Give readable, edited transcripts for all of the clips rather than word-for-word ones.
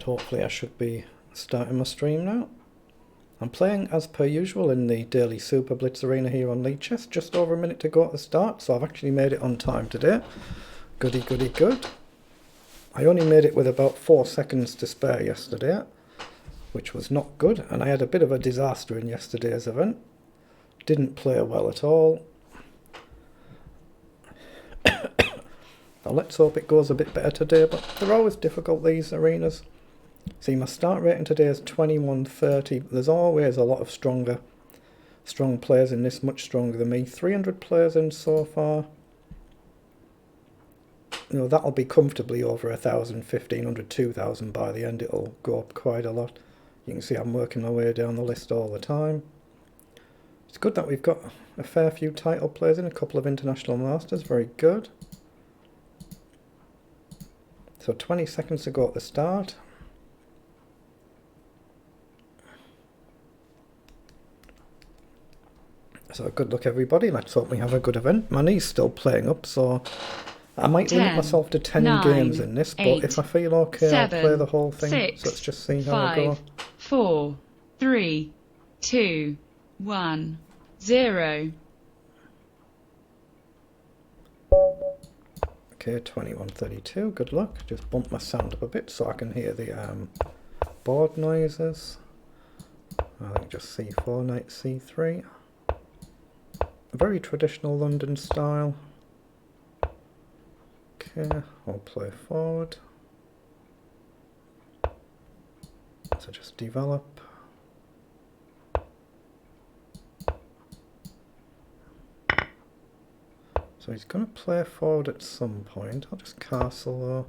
Right, hopefully I should be starting my stream now. I'm playing as per usual in the daily Super Blitz arena here on League Chess. Just over a minute to go at the start, so I've actually made it on time today. Goody goody good. I only made it with about 4 seconds to spare yesterday, which was not good, and I had a bit of a disaster in yesterday's event. Didn't play well at all. Now let's hope it goes a bit better today, but they're always difficult, these arenas. See, my start rating today is 2130. There's always a lot of strong players in this, much stronger than me. 300 players in so far. You know, that'll be comfortably over 1,000, 1,500, 2,000 by the end. It'll go up quite a lot. You can see I'm working my way down the list all the time. It's good that we've got a fair few title players in, a couple of international masters. Very good. So 20 seconds to go at the start. So good luck everybody, let's hope we have a good event. My knee's still playing up, so I might limit myself to 10 games in this, but if I feel okay, I'll play the whole thing. 6, so let's just see how I go. 4, 3, 2, 1, 0. Okay, 2132, good luck. Just bump my sound up a bit so I can hear the board noises. I think just c4, knight c3. Very traditional London style. Okay, I'll play forward. So just develop. So he's going to play forward at some point. I'll just castle though.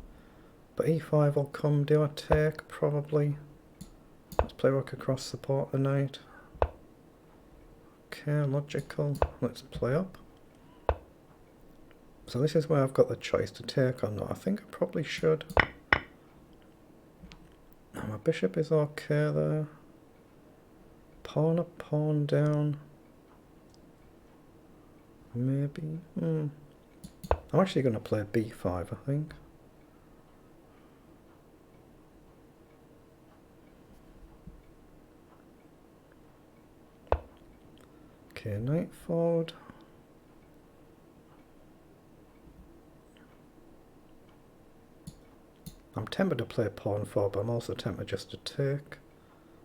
But e5 will come. Do I take? Probably. Let's play rook across support the knight. Okay, logical. Let's play up. So this is where I've got the choice to take or not. I think I probably should. Now my bishop is okay there. Pawn up, pawn down. Maybe. I'm actually going to play b5, I think. Okay, knight forward. I'm tempted to play pawn forward, but I'm also tempted just to take.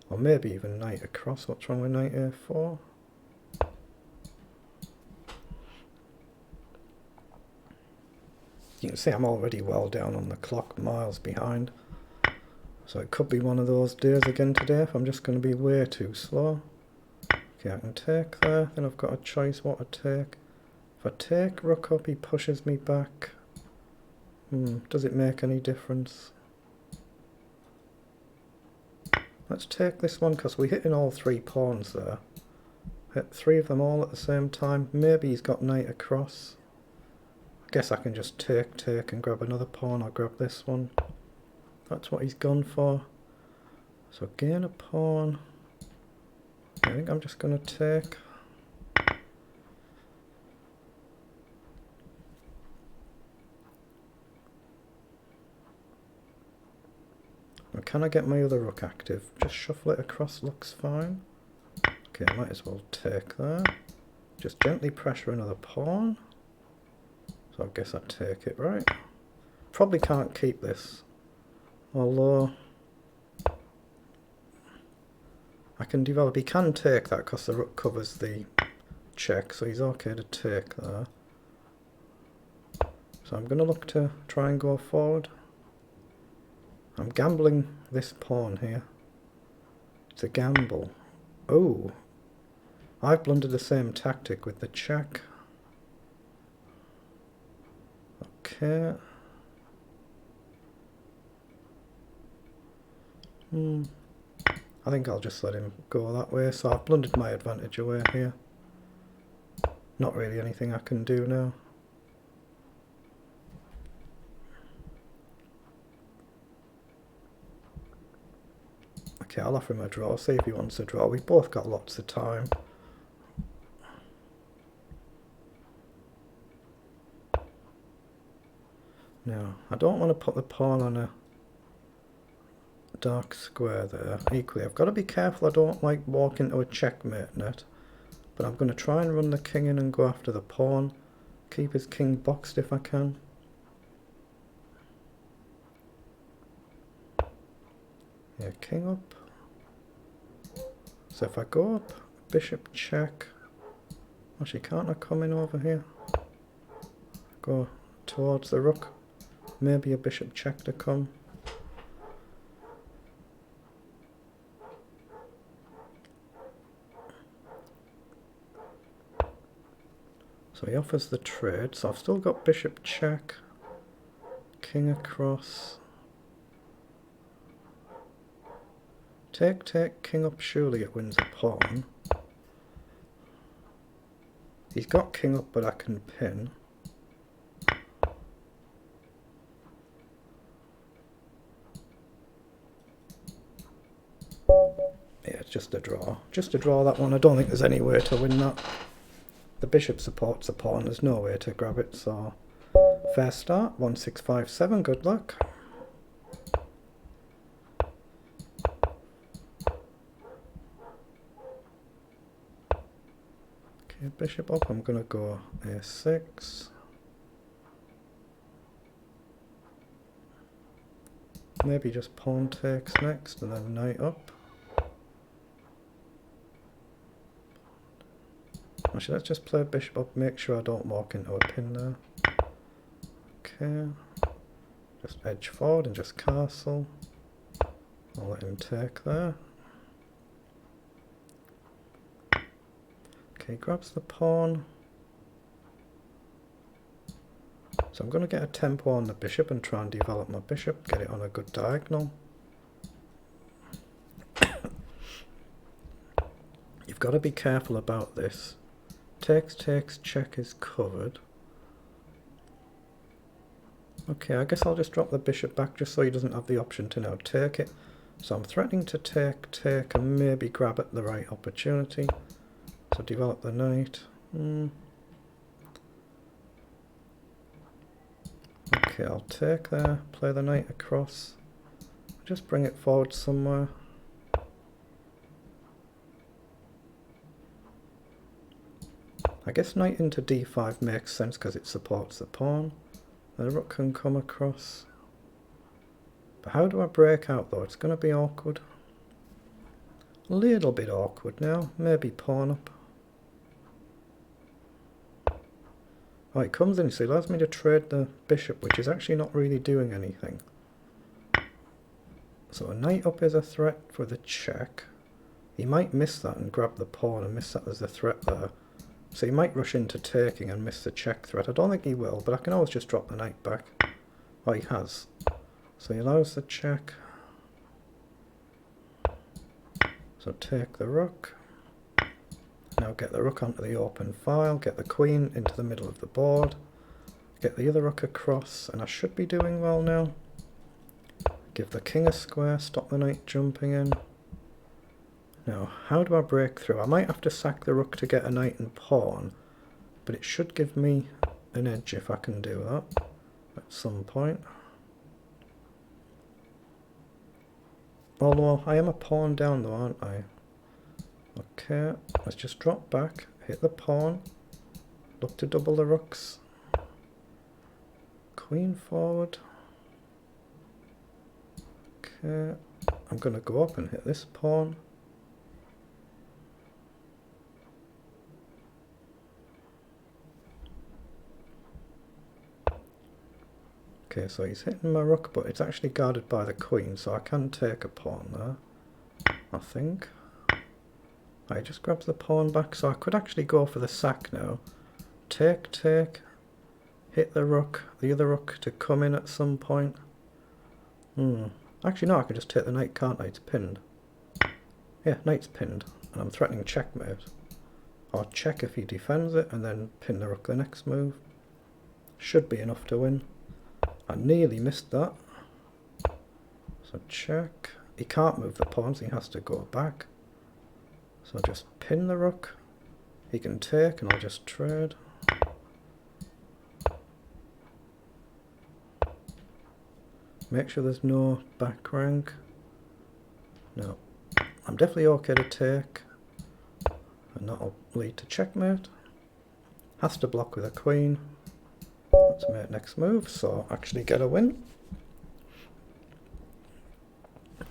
Or maybe even knight across. What's wrong with knight a4? You can see I'm already well down on the clock, miles behind. So it could be one of those days again today if I'm just going to be way too slow. Okay, I can take there, then I've got a choice what to take. If I take rook up, he pushes me back. Does it make any difference? Let's take this one because we're hitting all 3 pawns there. Hit 3 of them all at the same time. Maybe he's got knight across. I guess I can just take and grab another pawn. I'll grab this one. That's what he's gone for. So gain a pawn. I think I'm just going to take. Now, can I get my other rook active? Just shuffle it across, looks fine. Okay, I might as well take there. Just gently pressure another pawn. So I guess I take it, right? Probably can't keep this. Although I can develop. He can take that because the rook covers the check, so he's okay to take there. So I'm going to look to try and go forward. I'm gambling this pawn here. It's a gamble. Oh, I've blundered the same tactic with the check. Okay. I think I'll just let him go that way. So I've blundered my advantage away here. Not really anything I can do now. Okay, I'll offer him a draw, see if he wants a draw. We've both got lots of time. Now, I don't want to put the pawn on a dark square there. Equally, I've got to be careful I don't like walk into a checkmate net. But I'm going to try and run the king in and go after the pawn. Keep his king boxed if I can. Yeah, king up. So if I go up, bishop check. Actually, can't I come in over here? Go towards the rook. Maybe a bishop check to come. So he offers the trade, so I've still got bishop check, king across, take, king up, surely it wins a pawn. He's got king up, but I can pin. Yeah, it's just a draw. Just to draw that one. I don't think there's any way to win that. The bishop supports the pawn, there's no way to grab it, so fair start, 1657, good luck. Okay, bishop up, I'm going to go a6. Maybe just pawn takes next and then knight up. Actually, let's just play bishop up, make sure I don't walk into a pin there. Okay, just edge forward and just castle. I'll let him take there. Okay, grabs the pawn. So I'm going to get a tempo on the bishop and try and develop my bishop, get it on a good diagonal. You've got to be careful about this. Takes, check is covered. Okay, I guess I'll just drop the bishop back just so he doesn't have the option to now take it. So I'm threatening to take and maybe grab at the right opportunity. So develop the knight. Okay, I'll take there, play the knight across. Just bring it forward somewhere. I guess knight into d5 makes sense because it supports the pawn. The rook can come across. But how do I break out though? It's going to be awkward. A little bit awkward now. Maybe pawn up. Oh, it comes in, so it allows me to trade the bishop, which is actually not really doing anything. So a knight up is a threat for the check. He might miss that and grab the pawn and miss that as a threat there. So he might rush into taking and miss the check threat. I don't think he will, but I can always just drop the knight back. Oh, he has. So he allows the check. So take the rook. Now get the rook onto the open file, get the queen into the middle of the board, get the other rook across, and I should be doing well now. Give the king a square, stop the knight jumping in. Now, how do I break through? I might have to sack the rook to get a knight and pawn, but it should give me an edge if I can do that at some point. Although I am a pawn down though, aren't I? Okay, let's just drop back, hit the pawn, look to double the rooks. Queen forward. Okay, I'm going to go up and hit this pawn. Okay, so he's hitting my rook, but it's actually guarded by the queen, so I can take a pawn there, I think. He just grabs the pawn back, so I could actually go for the sack now. Take, hit the rook, the other rook to come in at some point. Actually, no, I can just take the knight, can't I? It's pinned. Yeah, knight's pinned, and I'm threatening checkmate. Or check if he defends it, and then pin the rook the next move. Should be enough to win. I nearly missed that. So check. He can't move the pawns, he has to go back. So just pin the rook. He can take and I'll just trade. Make sure there's no back rank. No, I'm definitely okay to take, and that'll lead to checkmate. Has to block with a queen. Let's make next move, so actually get a win.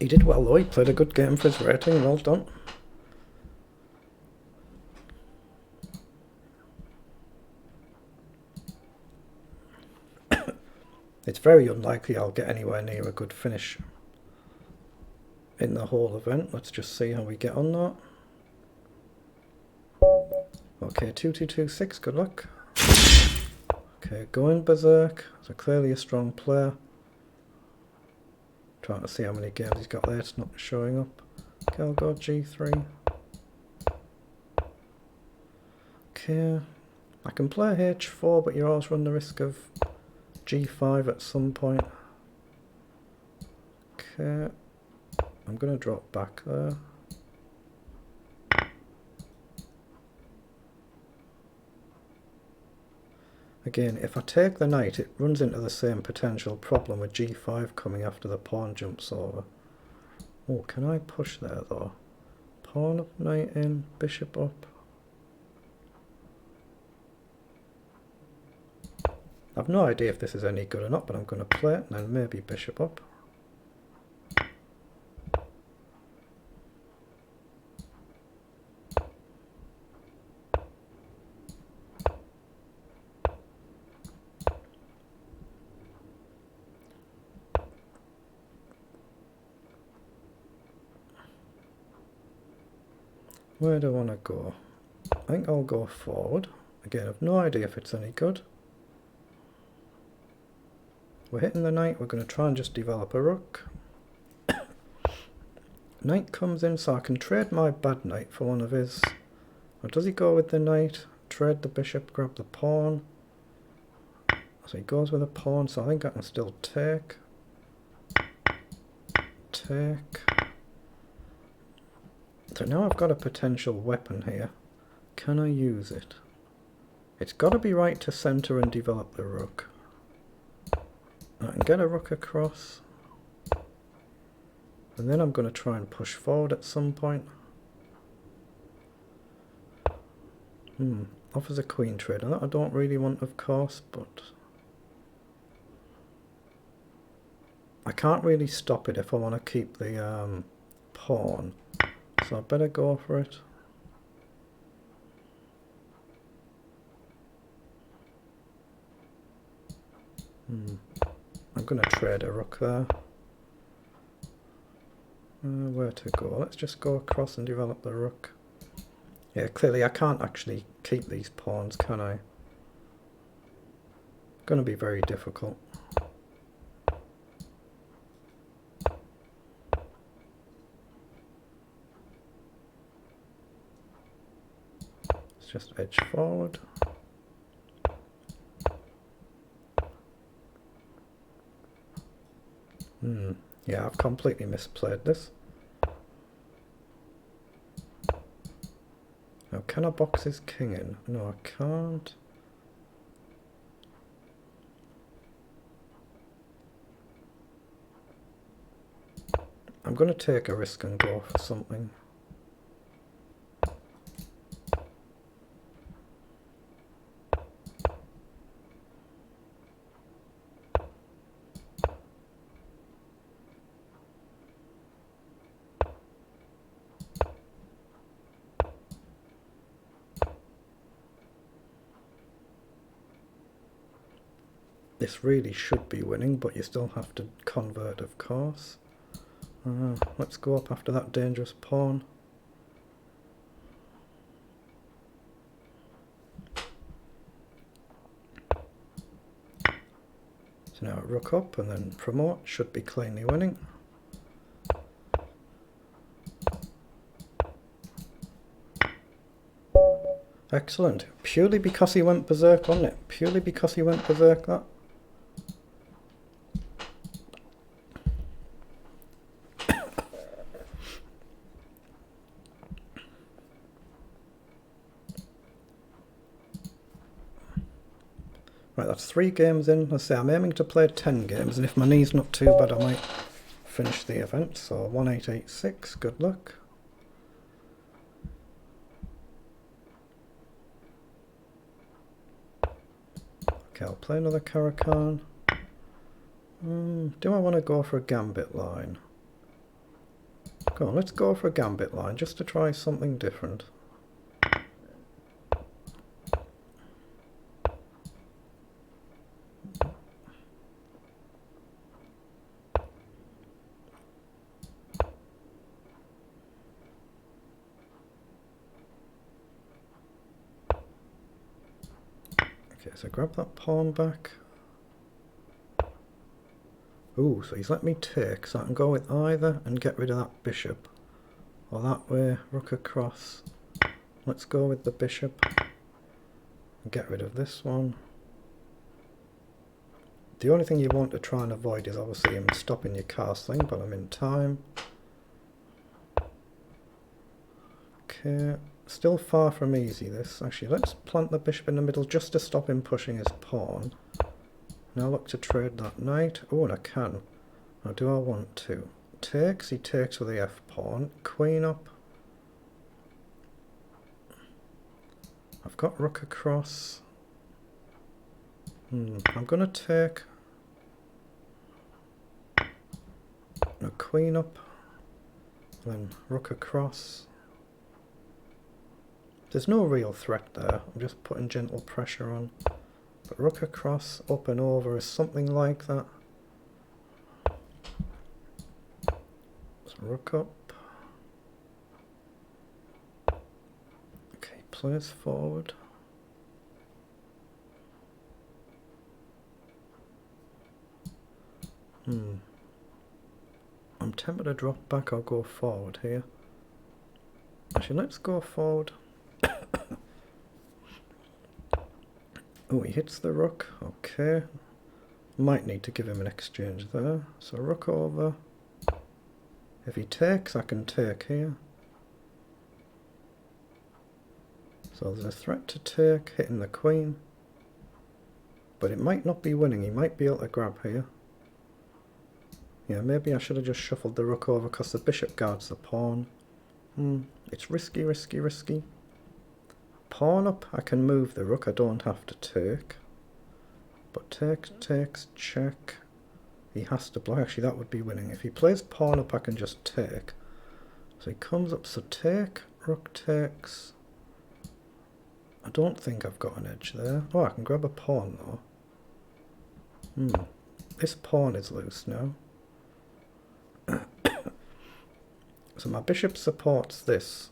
He did well though, he played a good game for his rating, well done. It's very unlikely I'll get anywhere near a good finish in the whole event. Let's just see how we get on that. Okay, 2226, good luck. Okay, going berserk. So clearly a strong player. Trying to see how many games he's got there, it's not showing up. Okay, I'll go G3. Okay, I can play H4, but you always run the risk of G5 at some point. Okay, I'm going to drop back there. Again, if I take the knight, it runs into the same potential problem with G5 coming after the pawn jumps over. Oh, can I push there though? Pawn up, knight in, bishop up. I've no idea if this is any good or not, but I'm going to play it and then maybe bishop up. Where do I want to go? I think I'll go forward. Again, I've no idea if it's any good. We're hitting the knight, we're going to try and just develop a rook. Knight comes in, so I can trade my bad knight for one of his. Or does he go with the knight, trade the bishop, grab the pawn? So he goes with a pawn, so I think I can still take. Take. So now I've got a potential weapon here. Can I use it? It's got to be right to centre and develop the rook. I can get a rook across. And then I'm going to try and push forward at some point. Offers a queen trade. And that I don't really want, of course, but I can't really stop it if I want to keep the pawn. So I better go for it. I'm going to trade a rook there. Where to go? Let's just go across and develop the rook. Yeah, clearly I can't actually keep these pawns, can I? Going to be very difficult. Let's just edge forward. Yeah, I've completely misplayed this. Now, can I box his king in? No, I can't. I'm going to take a risk and go for something. This really should be winning, but you still have to convert, of course. Let's go up after that dangerous pawn. So now rook up and then promote, should be cleanly winning. Excellent. Purely because he went berserk, wasn't it? Purely because he went berserk, that. Right, that's 3 games in. Let's say I'm aiming to play 10 games, and if my knee's not too bad, I might finish the event. So 1886, good luck. Okay, I'll play another Caracan. Do I want to go for a gambit line? Go on, let's go for a gambit line just to try something different. Okay, so grab that pawn back. Ooh, so he's let me take, so I can go with either and get rid of that bishop. Or that way, rook across. Let's go with the bishop. And get rid of this one. The only thing you want to try and avoid is obviously him stopping your castling, but I'm in time. Okay, still far from easy this. Actually, let's plant the bishop in the middle just to stop him pushing his pawn. Now look to trade that knight. Oh, and I can. Now do I want to? Takes, he takes with the f pawn. Queen up. I've got rook across. I'm going to take a queen up. Then rook across. There's no real threat there. I'm just putting gentle pressure on. But rook across, up and over is something like that. So rook up. Okay, plays forward. I'm tempted to drop back or go forward here. Actually, let's go forward. Oh, he hits the rook. Okay. Might need to give him an exchange there. So rook over. If he takes, I can take here. So there's a threat to take, hitting the queen. But it might not be winning. He might be able to grab here. Yeah, maybe I should have just shuffled the rook over because the bishop guards the pawn. It's risky, risky, risky. Pawn up, I can move the rook, I don't have to take. But takes, check. He has to block. Actually, that would be winning. If he plays pawn up, I can just take. So he comes up, so take, rook takes. I don't think I've got an edge there. Oh, I can grab a pawn though. This pawn is loose now. So my bishop supports this.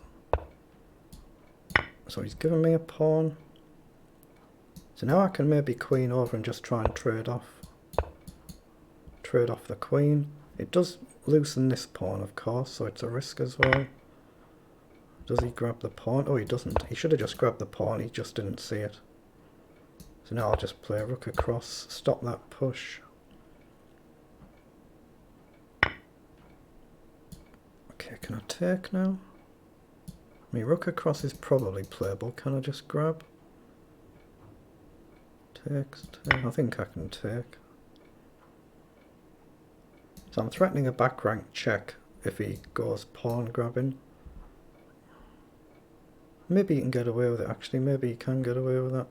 So he's given me a pawn. So now I can maybe queen over and just try and trade off the queen. It does loosen this pawn, of course, so it's a risk as well. Does he grab the pawn? Oh, he doesn't. He should have just grabbed the pawn, he just didn't see it. So now I'll just play rook across, stop that push. Okay, can I take now? I mean, rook across is probably playable. Can I just grab? Takes, take. I think I can take. So I'm threatening a back rank check if he goes pawn grabbing. Maybe he can get away with it actually. Maybe he can get away with that.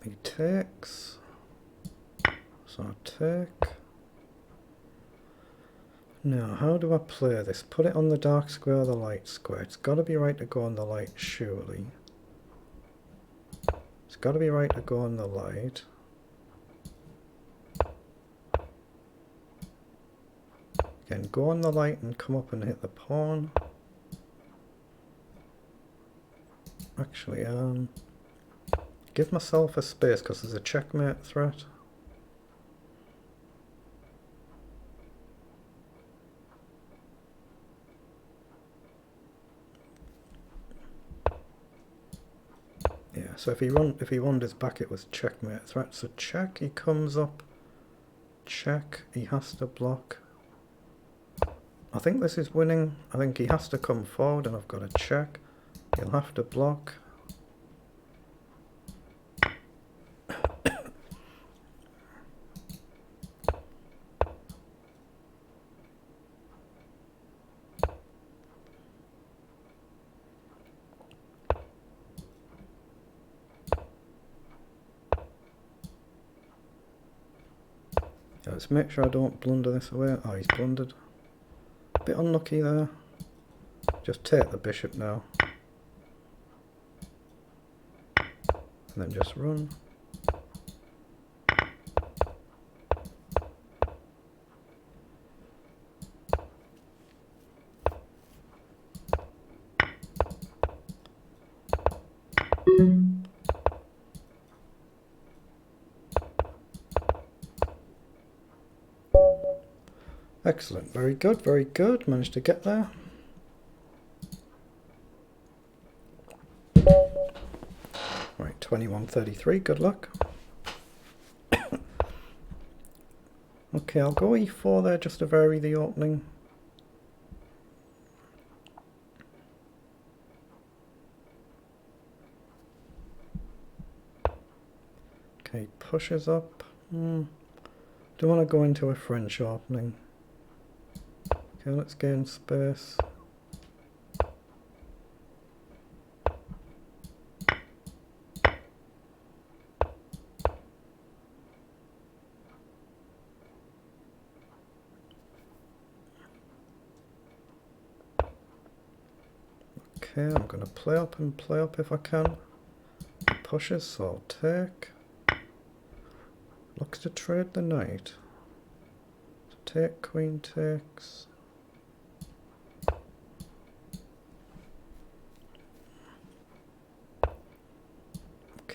He takes. So I take. Now, how do I play this? Put it on the dark square or the light square? It's got to be right to go on the light, surely. It's got to be right to go on the light. Again, go on the light and come up and hit the pawn. Actually, give myself a space because there's a checkmate threat. Yeah, so if he wanders back, it was checkmate threat. So check, he comes up. Check, he has to block. I think this is winning. I think he has to come forward and I've got to check. He'll have to block. Let's make sure I don't blunder this away. Oh, he's blundered. Bit unlucky there. Just take the bishop now. And then just run. Excellent, very good, very good. Managed to get there. Right, 21-33, good luck. Okay, I'll go e4 there just to vary the opening. Okay, pushes up. Do want to go into a French opening. Okay, let's gain space. Okay, I'm going to play up and play up if I can. Pushes, so I'll take. Looks to trade the knight. So take, queen takes.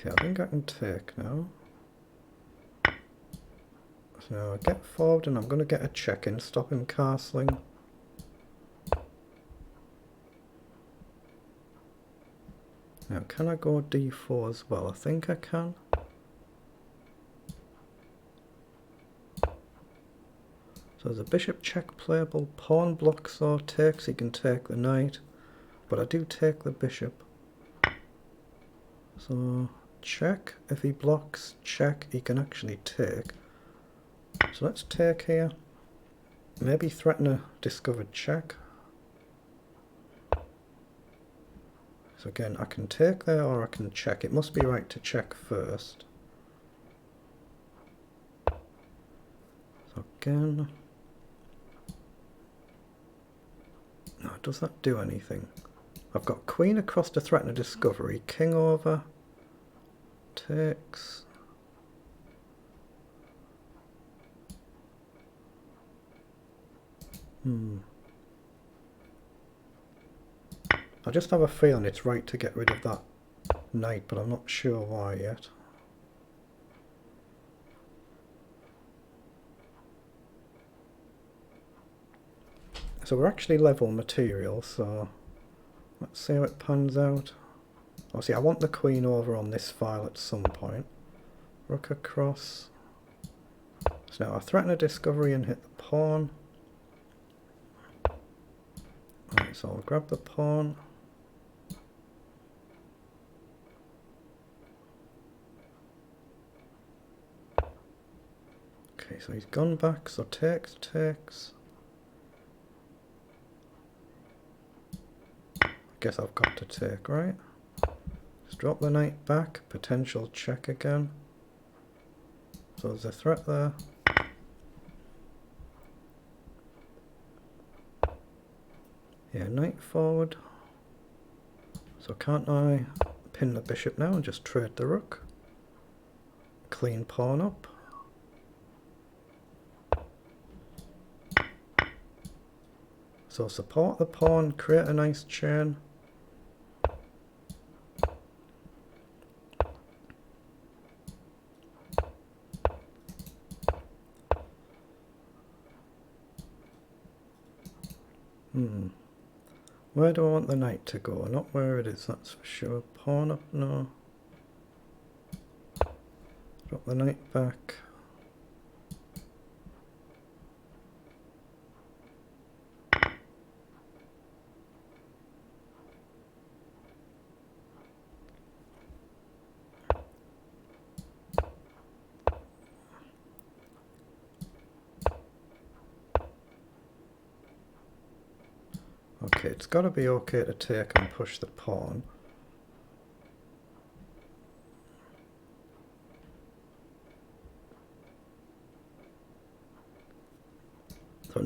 Okay, I think I can take now. So I get forward and I'm going to get a check in, stop him castling. Now can I go d4 as well? I think I can. So there's a bishop check playable, pawn blocks or takes, he can take the knight, but I do take the bishop. So check, if he blocks, check, he can actually take. So let's take here, maybe threaten a discovered check. So again, I can take there or I can check. It must be right to check first. So again, no, does that do anything? I've got queen across to threaten a discovery, king over, takes. I just have a feeling it's right to get rid of that knight, but I'm not sure why yet. So we're actually level material, so let's see how it pans out. Obviously I want the queen over on this file at some point. Rook across. So now I threaten a discovery and hit the pawn. Right, so I'll grab the pawn. Okay, so he's gone back, so takes, takes. I guess I've got to take, right? Just drop the knight back, potential check again. So there's a threat there. Yeah, knight forward. So can't I pin the bishop now and just trade the rook? Clean pawn up. So support the pawn, create a nice chain. Where do I want the knight to go? Not where it is, that's for sure. Pawn up, no. Drop the knight back. Okay, it's got to be okay to take and push the pawn.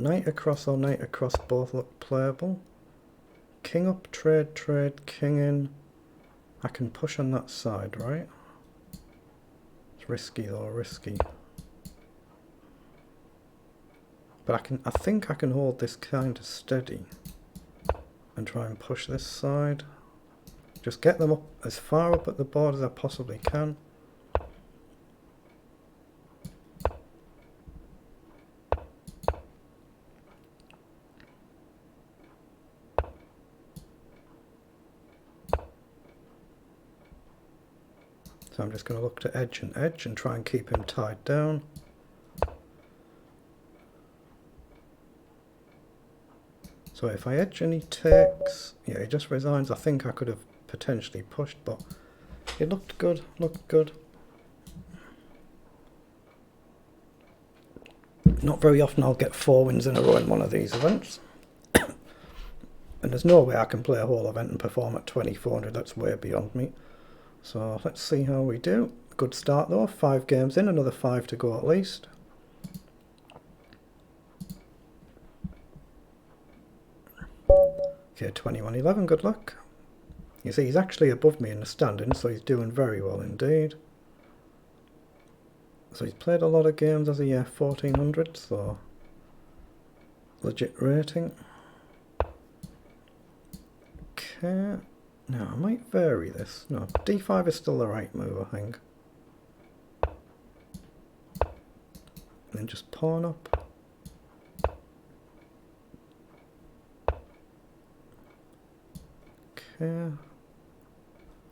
knight across or knight across both look playable. King up, trade, king in. I can push on that side, right? It's risky though, risky. But I think I can hold this kind of steady and try and push this side. Just get them up as far up at the board as I possibly can. So I'm just going to look to edge and try and keep him tied down. So if I edge and he takes, yeah, he just resigns. I think I could have potentially pushed, but it looked good, Not very often I'll get 4 wins in a row in one of these events. And there's no way I can play a whole event and perform at 2400, that's way beyond me. So let's see how we do. Good start though, 5 games in, another 5 to go at least. Okay, 21-11, good luck. You see, he's actually above me in the standings, so he's doing very well indeed. So he's played a lot of games as a year, 1400, so legit rating. Okay, now I might vary this. No, d5 is still the right move, I think. And then just pawn up. Okay.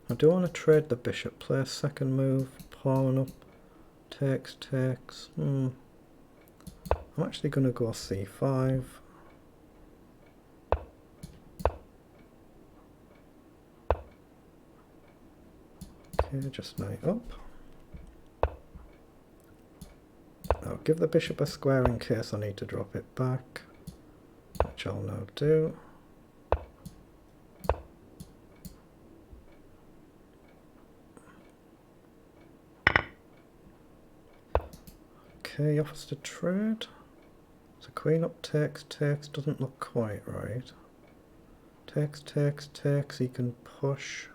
I do want to trade the bishop, play a second move, pawn up, takes. I'm actually going to go c5. Okay, just knight up. I'll give the bishop a square in case I need to drop it back, which I'll now do. Okay, he offers to trade. So queen up takes, doesn't look quite right. Takes, he can push.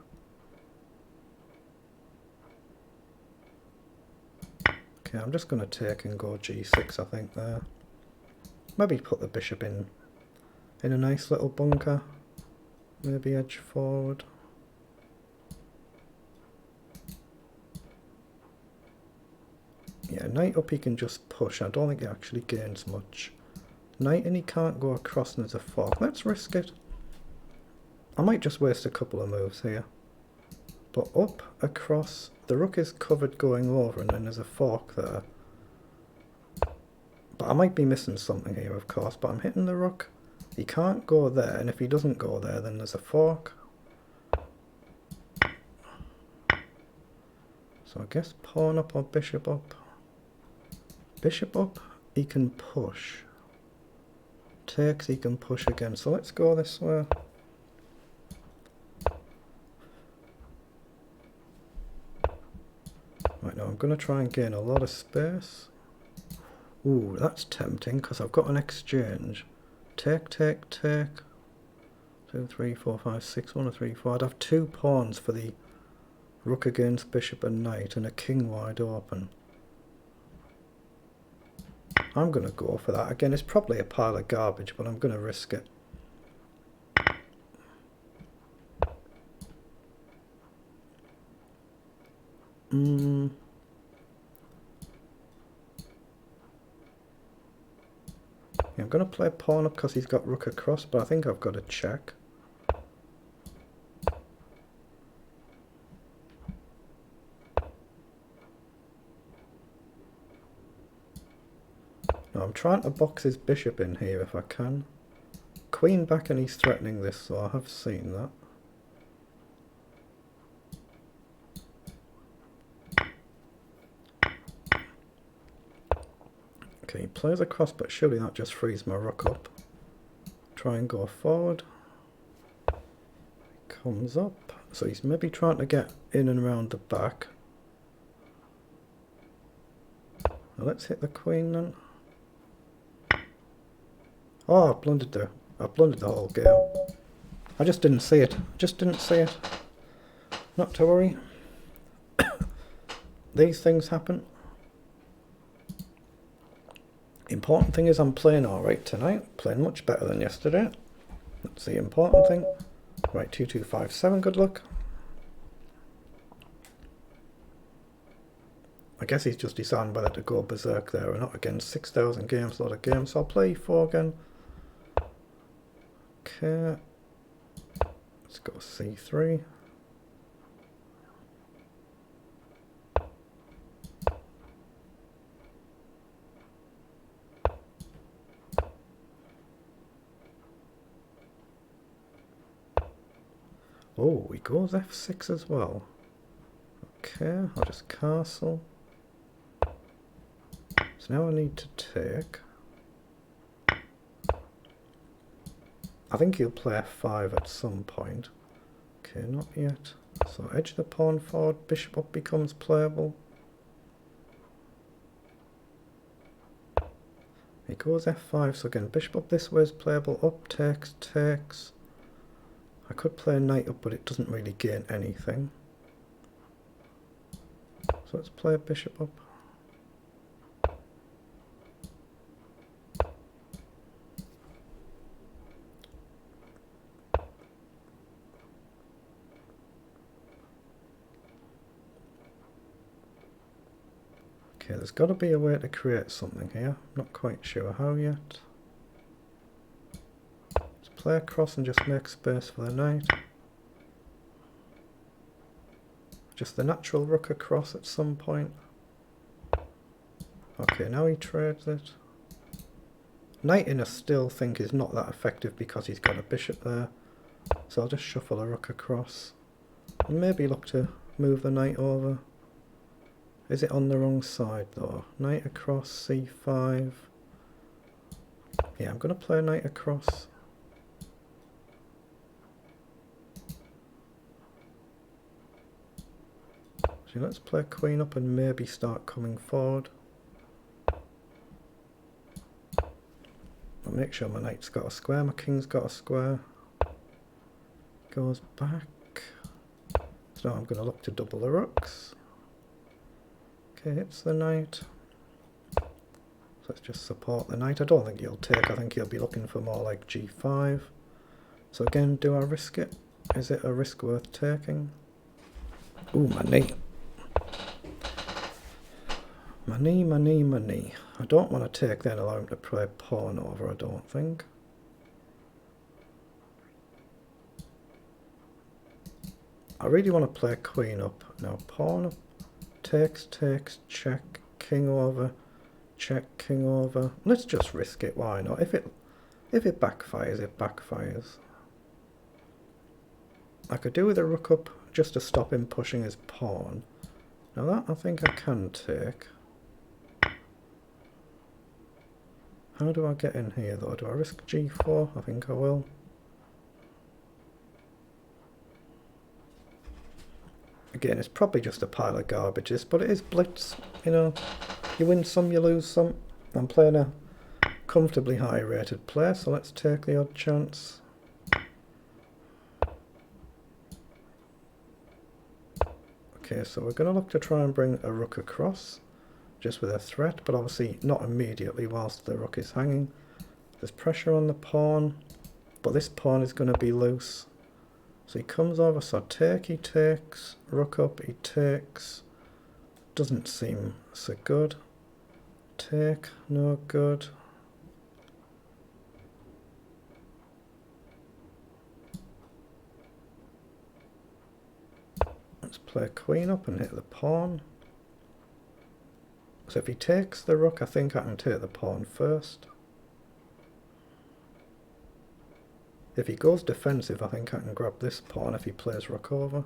Okay, I'm just going to take and go g6, I think, there. Maybe put the bishop in a nice little bunker. Maybe edge forward. Yeah, knight up he can just push. I don't think he actually gains much. Knight and he can't go across and there's a fork. Let's risk it. I might just waste a couple of moves here. But up, across, the rook is covered going over and then there's a fork there. But I might be missing something here, of course, but I'm hitting the rook. He can't go there, and if he doesn't go there, then there's a fork. So I guess pawn up or bishop up. Bishop up, he can push. Takes, he can push again. So let's go this way. Right, now I'm going to try and gain a lot of space. Ooh, that's tempting because I've got an exchange. Take. 2, 3, 4, 5, 6, 1, 2, 3, 4. I'd have 2 pawns for the rook against bishop and knight and a king wide open. I'm going to go for that. Again, it's probably a pile of garbage, but I'm going to risk it. Yeah, I'm going to play pawn up because he's got rook across, but I think I've got a check. No, I'm trying to box his bishop in here if I can. Queen back and he's threatening this, so I have seen that. Okay, he plays across, but surely that just frees my rook up. Try and go forward. Comes up. So he's maybe trying to get in and around the back. Now let's hit the queen then. Oh, I blundered the whole game. I just didn't see it. Just didn't see it. Not to worry. These things happen. Important thing is I'm playing alright tonight. Playing much better than yesterday. That's the important thing. Right, 2257, good luck. I guess he's just deciding whether to go berserk there or not again. 6,000 games, a lot of games. So I'll play E4 again. Okay. Let's go C3. Oh, he goes F6 as well. Okay, I'll just castle. So now I need to take. I think he'll play F5 at some point. Okay, not yet. So edge the pawn forward, bishop up becomes playable. He goes F5, so again, bishop up this way is playable. Up takes, takes. I could play knight up, but it doesn't really gain anything. So let's play bishop up. Okay, there's got to be a way to create something here. I'm not quite sure how yet. Let's play across and just make space for the knight. Just the natural rook across at some point. Okay, now he trades it. Knighting I still think is not that effective because he's got a bishop there. So I'll just shuffle a rook across. And maybe look to move the knight over. Is it on the wrong side though? Knight across, c5. Yeah, I'm going to play knight across. So let's play queen up and maybe start coming forward. I'll make sure my knight's got a square, my king's got a square. Goes back. So now I'm going to look to double the rooks. Okay, hits the knight. So let's just support the knight. I don't think he'll take, I think he'll be looking for more like g5. So again, do I risk it? Is it a risk worth taking? Ooh, my knee. My knee, my knee, my knee. I don't want to take then, allow him to play pawn over, I don't think. I really want to play queen up. Now pawn up. Takes, takes, check, king over, check, king over. Let's just risk it, why not? If it backfires, it backfires. I could do with a rook up just to stop him pushing his pawn. Now that I think I can take. How do I get in here though? Do I risk g4? I think I will. Again, it's probably just a pile of garbages, but it is blitz, you know. You win some, you lose some. I'm playing a comfortably high rated player, so let's take the odd chance. Okay, so we're going to look to try and bring a rook across, just with a threat, but obviously not immediately whilst the rook is hanging. There's pressure on the pawn, but this pawn is going to be loose. So he comes over, so take, he takes, rook up, he takes. Doesn't seem so good. Take, no good. Let's play queen up and hit the pawn. So if he takes the rook, I think I can take the pawn first. If he goes defensive, I think I can grab this pawn if he plays rook over.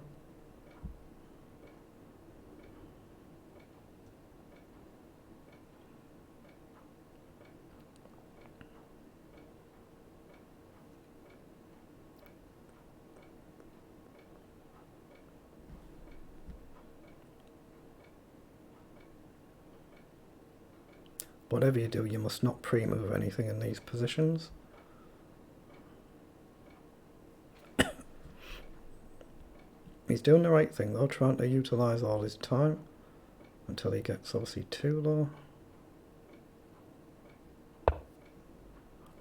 Whatever you do, you must not pre-move anything in these positions. He's doing the right thing though, trying to utilise all his time until he gets obviously too low.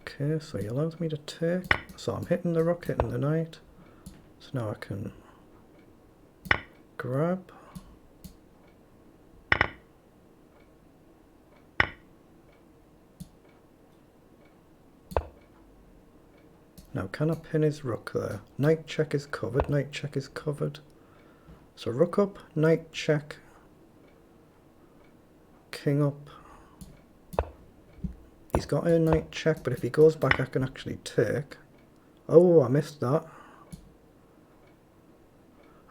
Okay, so he allows me to take. So I'm hitting the rook, hitting the knight. So now I can grab. Now can I pin his rook there? Knight check is covered, knight check is covered. So rook up, knight check, king up. He's got a knight check, but if he goes back I can actually take. Oh, I missed that.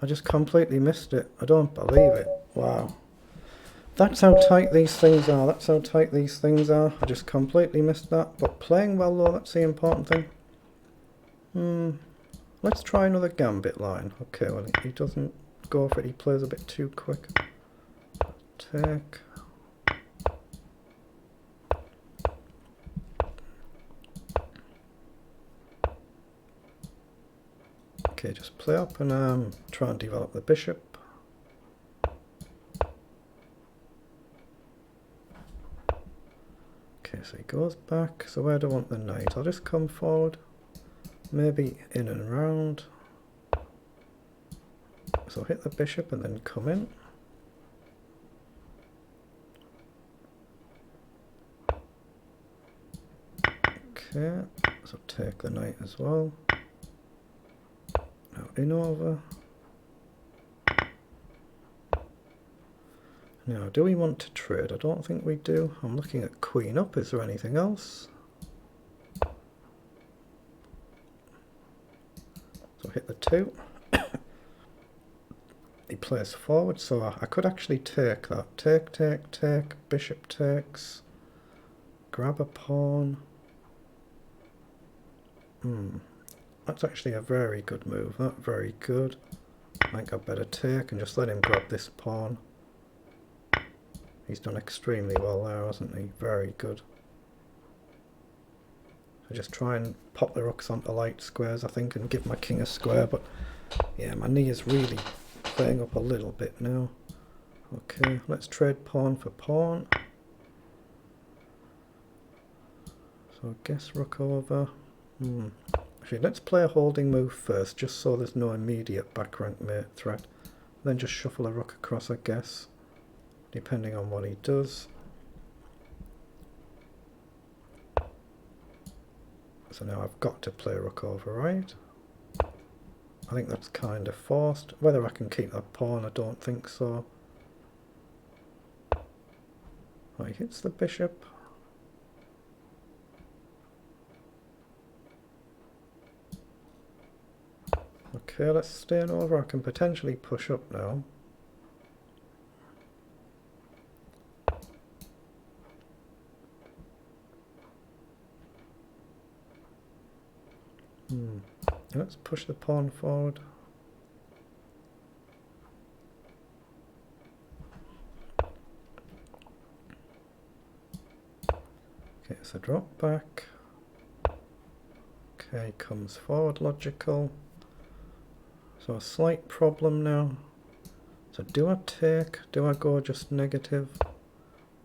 I just completely missed it. I don't believe it. Wow. That's how tight these things are. That's how tight these things are. I just completely missed that. But playing well though, that's the important thing. Let's try another gambit line. Okay, well he doesn't go for it. He plays a bit too quick. Take. Okay, just play up and try and develop the bishop. Okay, so he goes back. So where do I want the knight? I'll just come forward. Maybe in and around. So hit the bishop and then come in. Okay, so take the knight as well. Now in over. Now do we want to trade? I don't think we do. I'm looking at queen up. Is there anything else? So hit the 2. He plays forward, so I could actually take that. Take, take, take. Bishop takes. Grab a pawn. That's actually a very good move. That very good. I think I'd better take and just let him grab this pawn. He's done extremely well there, hasn't he? Very good. I just try and pop the rooks onto light squares, I think, and give my king a square, but yeah, my knee is really playing up a little bit now. Okay, let's trade pawn for pawn. So I guess rook over. Actually, let's play a holding move first, just so there's no immediate back rank mate threat. Then just shuffle a rook across, I guess, depending on what he does. So now I've got to play rook over, right? I think that's kind of forced. Whether I can keep that pawn, I don't think so. Oh, he hits the bishop. Okay, let's stay over. I can potentially push up now. Let's push the pawn forward. Okay, so drop back. Okay, comes forward, logical. So a slight problem now. So do I take? Do I go just negative?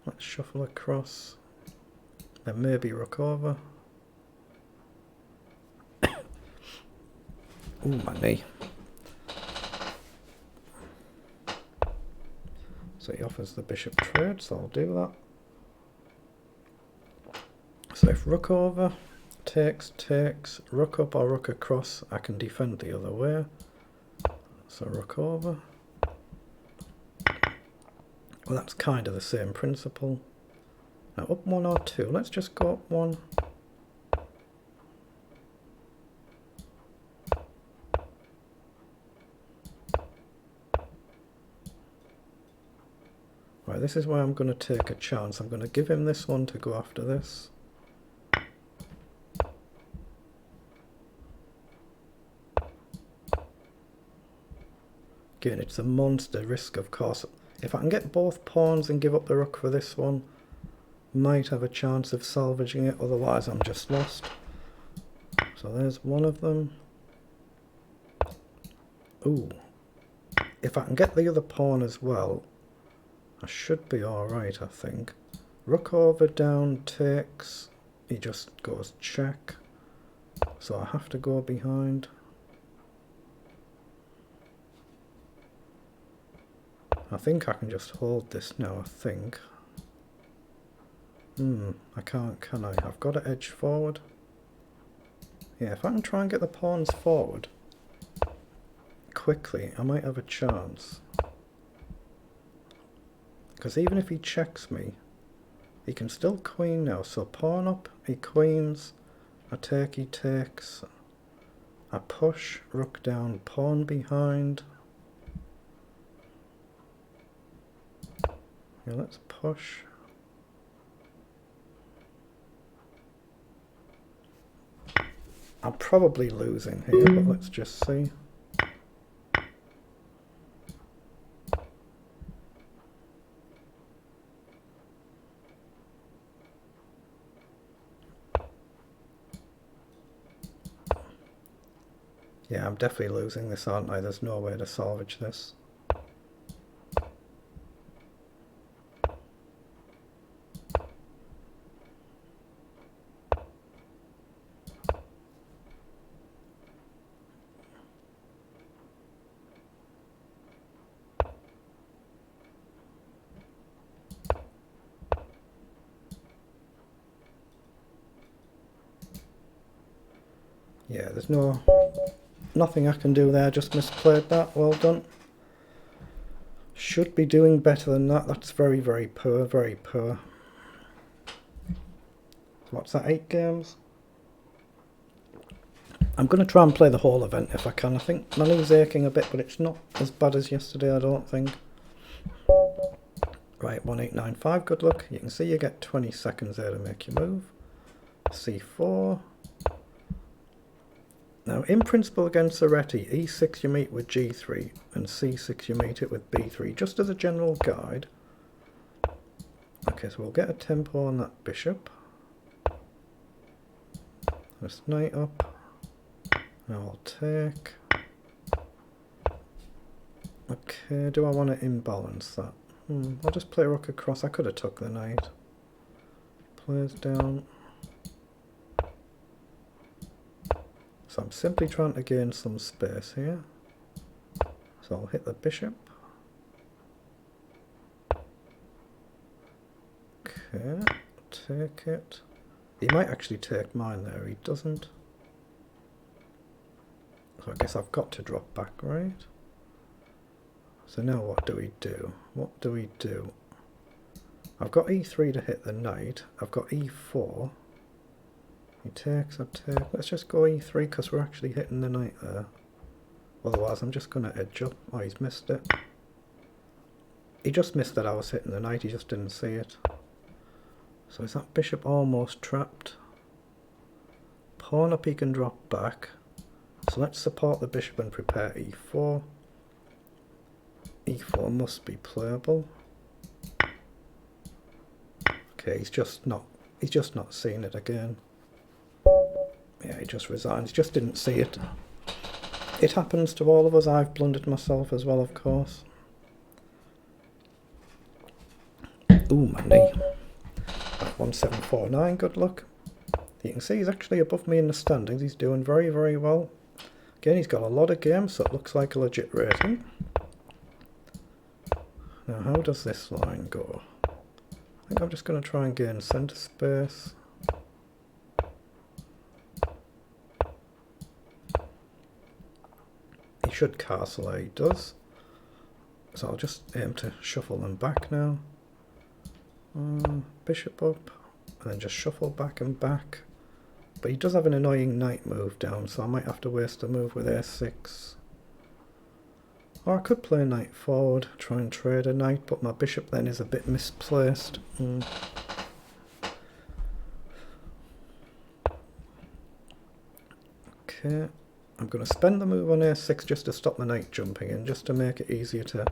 Let's shuffle across. Then maybe rook over. Ooh, my knee. So he offers the bishop trade, so I'll do that. So if rook over, takes, rook up or rook across, I can defend the other way. So rook over. Well, that's kind of the same principle. Now up 1 or 2, let's just go up 1. Right, this is where I'm going to take a chance. I'm going to give him this one to go after this. Again, it's a monster risk, of course. If I can get both pawns and give up the rook for this one, might have a chance of salvaging it, otherwise I'm just lost. So there's one of them. Ooh, if I can get the other pawn as well, I should be alright, I think. Rook over down takes, he just goes check, so I have to go behind. I think I can just hold this now, I think. I can't, can I? I've got to edge forward. Yeah, if I can try and get the pawns forward quickly, I might have a chance. Because even if he checks me, he can still queen now. So pawn up, he queens. I take, he takes. I push, rook down, pawn behind. Yeah, let's push. I'm probably losing here, but let's just see. Yeah, I'm definitely losing this, aren't I? There's no way to salvage this. Yeah, there's nothing I can do there, just misplayed that. Well done. Should be doing better than that. That's very, very poor, very poor. What's that, 8 games? I'm going to try and play the whole event if I can. I think my knee's aching a bit, but it's not as bad as yesterday, I don't think. Right, 1895, good luck. You can see you get 20 seconds there to make your move. C4. Now, in principle against Areti, E6 you meet with G3 and C6 you meet it with B3, just as a general guide. Okay, so we'll get a tempo on that bishop. This knight up. Now I'll take. Okay, do I want to imbalance that? I'll just play rook across. I could have took the knight. Plays down. So I'm simply trying to gain some space here. So I'll hit the bishop. Okay, take it. He might actually take mine there, he doesn't. So I guess I've got to drop back, right? So now what do we do? What do we do? I've got E3 to hit the knight. I've got E4. He takes, I take. Let's just go E3 because we're actually hitting the knight there. Otherwise I'm just going to edge up. Oh, he's missed it. He just missed that I was hitting the knight, he just didn't see it. So is that bishop almost trapped? Pawn up, he can drop back. So let's support the bishop and prepare E4. E4 must be playable. Okay, he's just not seeing it again. Yeah, he just resigns. He just didn't see it. It happens to all of us. I've blundered myself as well, of course. Ooh, my knee. 1749, good luck. You can see he's actually above me in the standings. He's doing very, very well. Again, he's got a lot of games, so it looks like a legit rating. Now, how does this line go? I think I'm just going to try and gain centre space. He should castle, he does. So I'll just aim to shuffle them back now. Bishop up, and then just shuffle back and back. But he does have an annoying knight move down, so I might have to waste a move with a6. Or I could play knight forward, try and trade a knight, but my bishop then is a bit misplaced. Okay, I'm going to spend the move on a6 just to stop the knight jumping in, just to make it easier to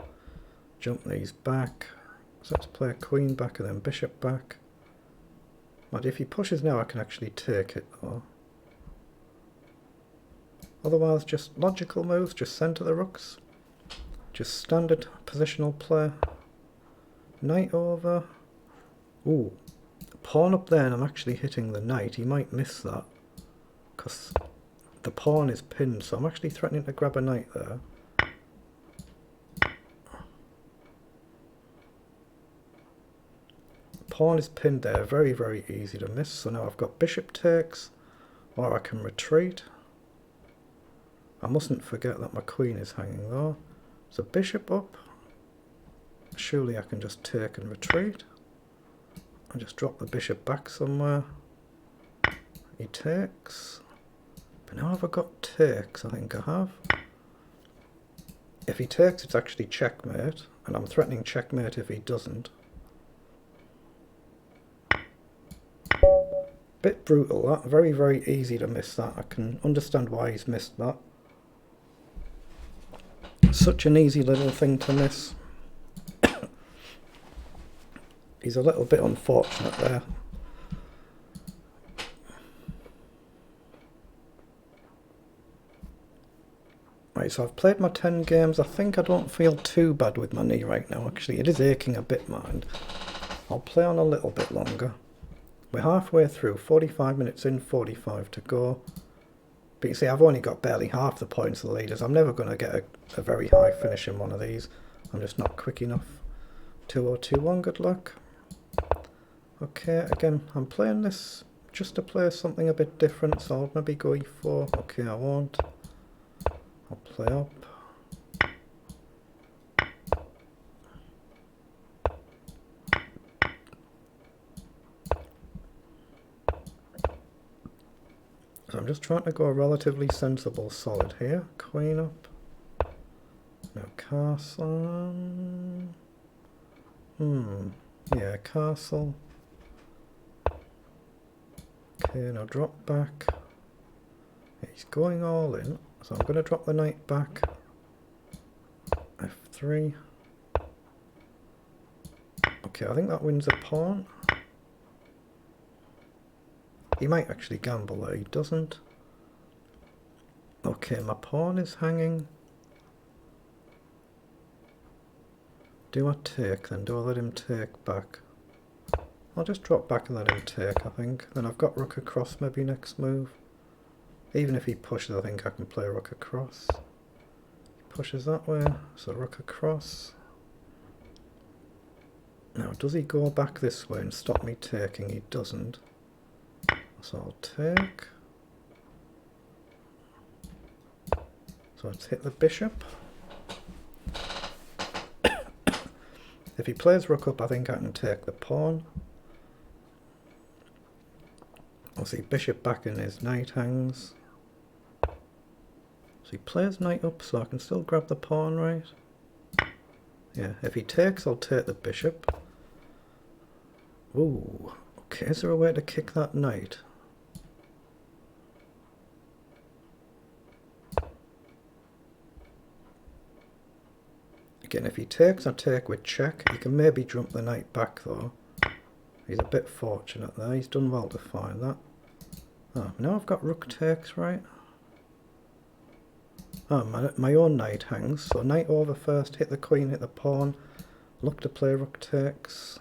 jump these back. So let's play a queen back and then bishop back. But if he pushes now, I can actually take it though. Otherwise, just logical moves, just centre the rooks. Just standard positional play. Knight over. Ooh, pawn up there and I'm actually hitting the knight. He might miss that because the pawn is pinned, so I'm actually threatening to grab a knight there. Pawn is pinned there, very, very easy to miss. So now I've got bishop takes, or I can retreat. I mustn't forget that my queen is hanging though. So bishop up. Surely I can just take and retreat. And just drop the bishop back somewhere. He takes. But now have I got takes? I think I have. If he takes, it's actually checkmate. And I'm threatening checkmate if he doesn't. Bit brutal that. Very, very easy to miss that. I can understand why he's missed that. Such an easy little thing to miss. He's a little bit unfortunate there. Right, so I've played my 10 games. I think I don't feel too bad with my knee right now. Actually, it is aching a bit, mind. I'll play on a little bit longer. We're halfway through, 45 minutes in, 45 to go. But you see, I've only got barely half the points of the leaders. I'm never going to get a very high finish in one of these. I'm just not quick enough. 2-0-2-1, good luck. Okay, again, I'm playing this just to play something a bit different, so I'll maybe go e4. Okay, I won't. I'll play up. So I'm just trying to go a relatively sensible solid here. Queen up. No castle. Yeah, castle. Okay, now drop back. He's going all in, so I'm going to drop the knight back. F3. Okay, I think that wins a pawn. He might actually gamble there, he doesn't. Okay, my pawn is hanging. Do I take then? Do I let him take back? I'll just drop back and let him take, I think. Then I've got rook across maybe next move. Even if he pushes, I think I can play rook across. He pushes that way, so rook across. Now, does he go back this way and stop me taking? He doesn't. So I'll take. So let's hit the bishop. If he plays rook up, I think I can take the pawn. I'll see bishop back and his knight hangs. So he plays knight up, so I can still grab the pawn, right? Yeah, if he takes, I'll take the bishop. Ooh, okay, is there a way to kick that knight? Again, if he takes, I take with check. He can maybe jump the knight back though. He's a bit fortunate there. He's done well to find that. Ah, now I've got rook takes, right? Ah, my own knight hangs. So knight over first, hit the queen, hit the pawn. Look to play rook takes.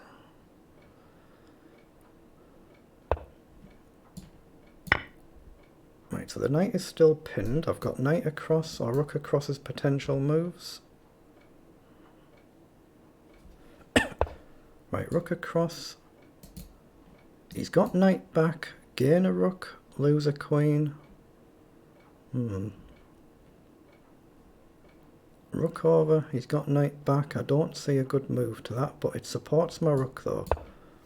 Right, so the knight is still pinned. I've got knight across or rook across as potential moves. Right, rook across. He's got knight back, gain a rook, lose a queen. Rook over, he's got knight back. I don't see a good move to that, but it supports my rook though.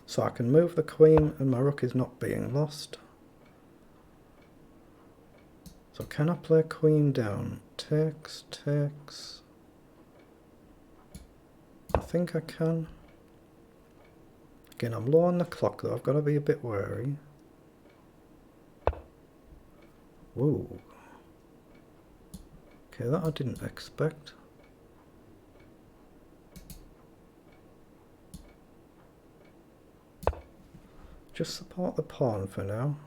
So I can move the queen and my rook is not being lost. So can I play queen down? Takes, takes. I think I can. Again, I'm low on the clock though, I've got to be a bit wary. Whoa. Okay, that I didn't expect. Just support the pawn for now.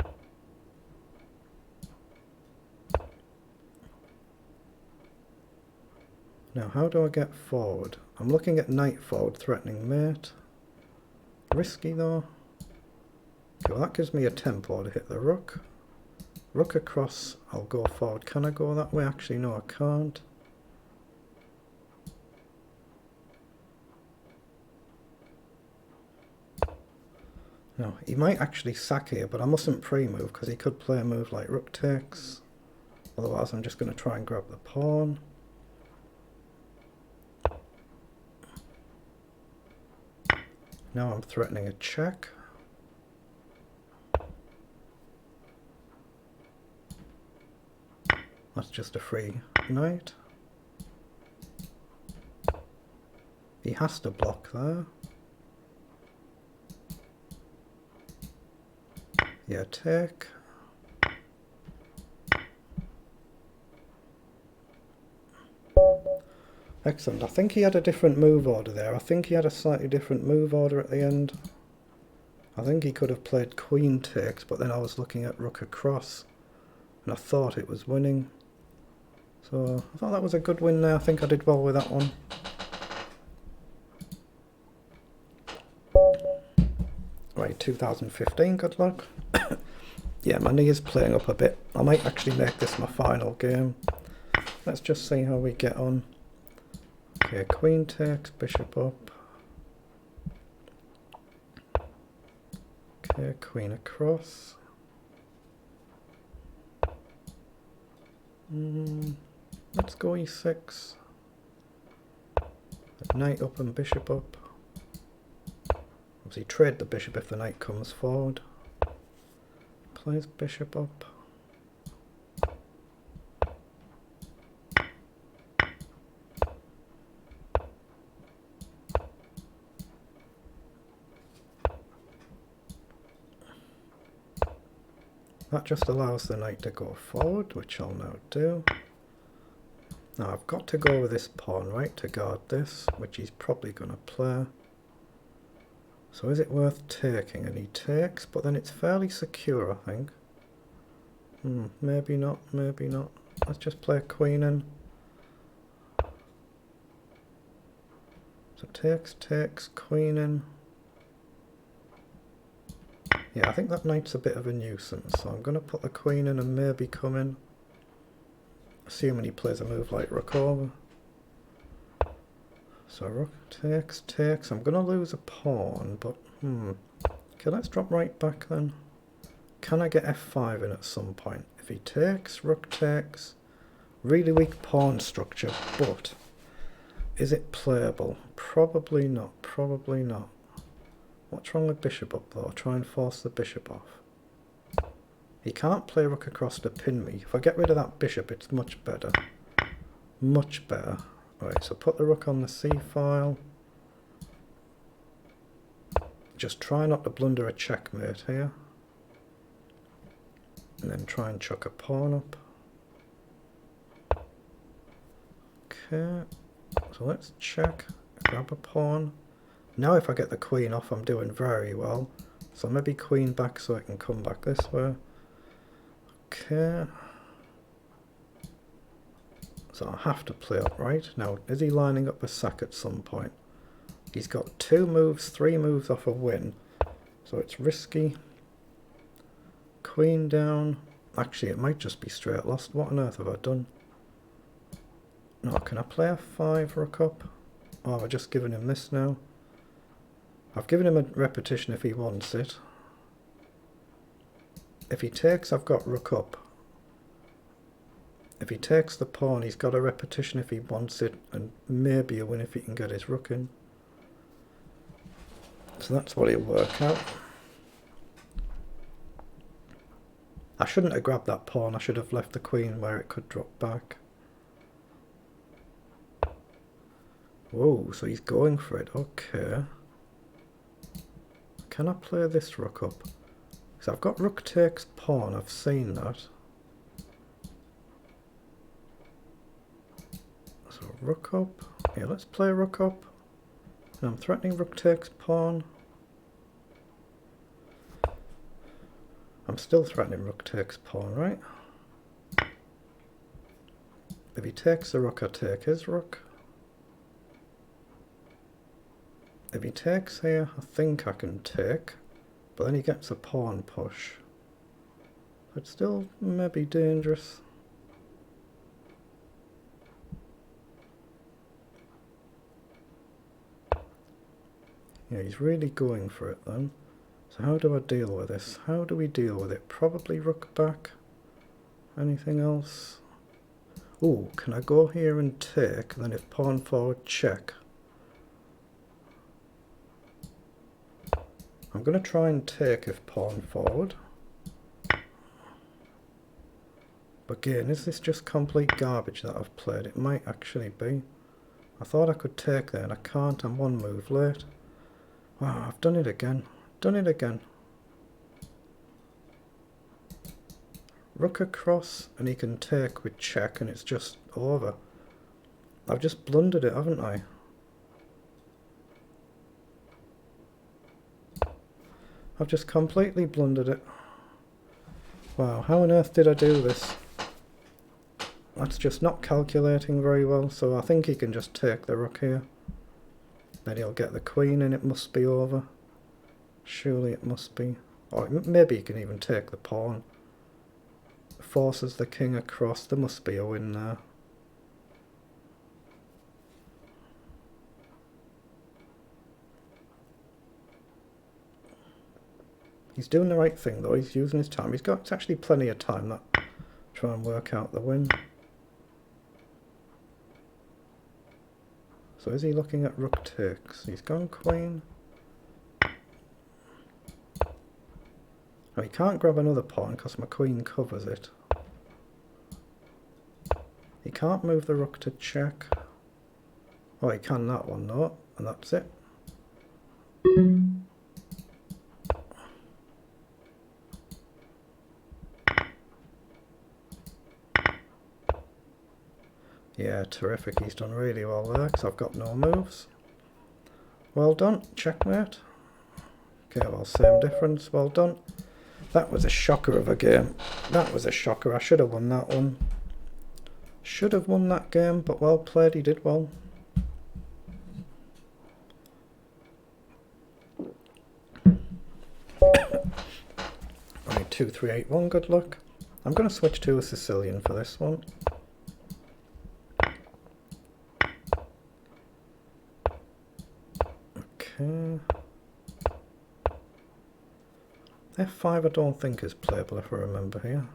Now, how do I get forward? I'm looking at knight forward, threatening mate. Risky though. Okay, well that gives me a tempo to hit the rook. Rook across, I'll go forward. Can I go that way? Actually, no, I can't. No, he might actually sack here, but I mustn't pre-move because he could play a move like rook takes. Otherwise, I'm just going to try and grab the pawn. Now I'm threatening a check. That's just a free knight. He has to block there. Yeah, take. Excellent. I think he had a different move order there. I think he had a slightly different move order at the end. I think he could have played queen takes, but then I was looking at rook across and I thought it was winning. So I thought that was a good win there. I think I did well with that one. Right, 2015, good luck. Yeah, my knee is playing up a bit. I might actually make this my final game. Let's just see how we get on. Okay, queen takes, bishop up. Okay, queen across. Let's go e6. Knight up and bishop up. Obviously trade the bishop if the knight comes forward. Plays bishop up. That just allows the knight to go forward, which I'll now do. Now I've got to go with this pawn, right, to guard this, which he's probably going to play. So is it worth taking? And he takes, but then it's fairly secure, I think. Maybe not, maybe not. Let's just play queen in. So takes, queen in. Yeah, I think that knight's a bit of a nuisance, so I'm going to put the queen in and maybe come in. Assuming he plays a move like rook over. So rook takes. I'm going to lose a pawn, but okay, let's drop right back then. Can I get f5 in at some point? If he takes, rook takes. Really weak pawn structure, but is it playable? Probably not, probably not. What's wrong with bishop up though? Try and force the bishop off. He can't play rook across to pin me. If I get rid of that bishop, it's much better. Much better. Right, so put the rook on the c-file. Just try not to blunder a checkmate here. And then try and chuck a pawn up. Okay, so let's check. Grab a pawn. Now if I get the queen off, I'm doing very well. So maybe queen back so I can come back this way. Okay. So I have to play upright. Now, is he lining up a sack at some point? He's got 2 moves, 3 moves off a win. So it's risky. Queen down. Actually, it might just be straight lost. What on earth have I done? No, can I play a 5 rook up? Oh, have I just given him this now? I've given him a repetition if he wants it. If he takes, I've got rook up. If he takes the pawn, he's got a repetition if he wants it, and maybe a win if he can get his rook in. So that's what he'll work out. I shouldn't have grabbed that pawn, I should have left the queen where it could drop back. Whoa, so he's going for it, okay. Can I play this rook up? Because I've got rook takes pawn, I've seen that. So rook up. Yeah, let's play rook up. And I'm threatening rook takes pawn. I'm still threatening rook takes pawn, right? If he takes the rook, I take his rook. If he takes here, I think I can take, but then he gets a pawn push. It's still maybe dangerous. Yeah, he's really going for it then. So how do I deal with this? How do we deal with it? Probably rook back. Anything else? Oh, can I go here and take, and then if pawn forward, check? I'm going to try and take if pawn forward. But again, is this just complete garbage that I've played? It might actually be. I thought I could take there and I can't. I'm one move late. Wow, I've done it again. Done it again. Rook across and he can take with check and it's just over. I've just blundered it, haven't I? I've just completely blundered it. Wow, how on earth did I do this? That's just not calculating very well, so I think he can just take the rook here. Then he'll get the queen and it must be over. Surely it must be. Or maybe he can even take the pawn. Forces the king across. There must be a win there. He's doing the right thing though. He's using his time. He's got actually plenty of time to try and work out the win. So is he looking at rook takes? He's gone queen. Oh, he can't grab another pawn because my queen covers it. He can't move the rook to check. Oh, he can that one though, and that's it. Yeah, terrific. He's done really well there because I've got no moves. Well done. Checkmate. Okay, well, same difference. Well done. That was a shocker of a game. That was a shocker. I should have won that one. Should have won that game, but well played. He did well. Right, 2, 3, 8, 1. Good luck. I'm going to switch to a Sicilian for this one. Okay. F5 I don't think is playable if I remember here.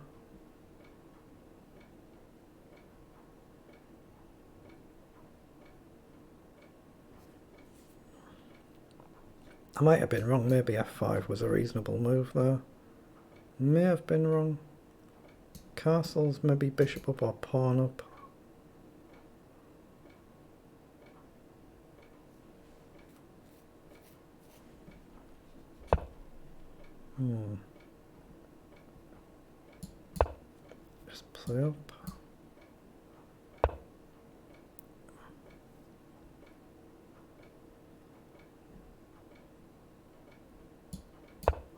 I might have been wrong. Maybe F5 was a reasonable move there. May have been wrong. Castles, maybe bishop up or pawn up. Just play up.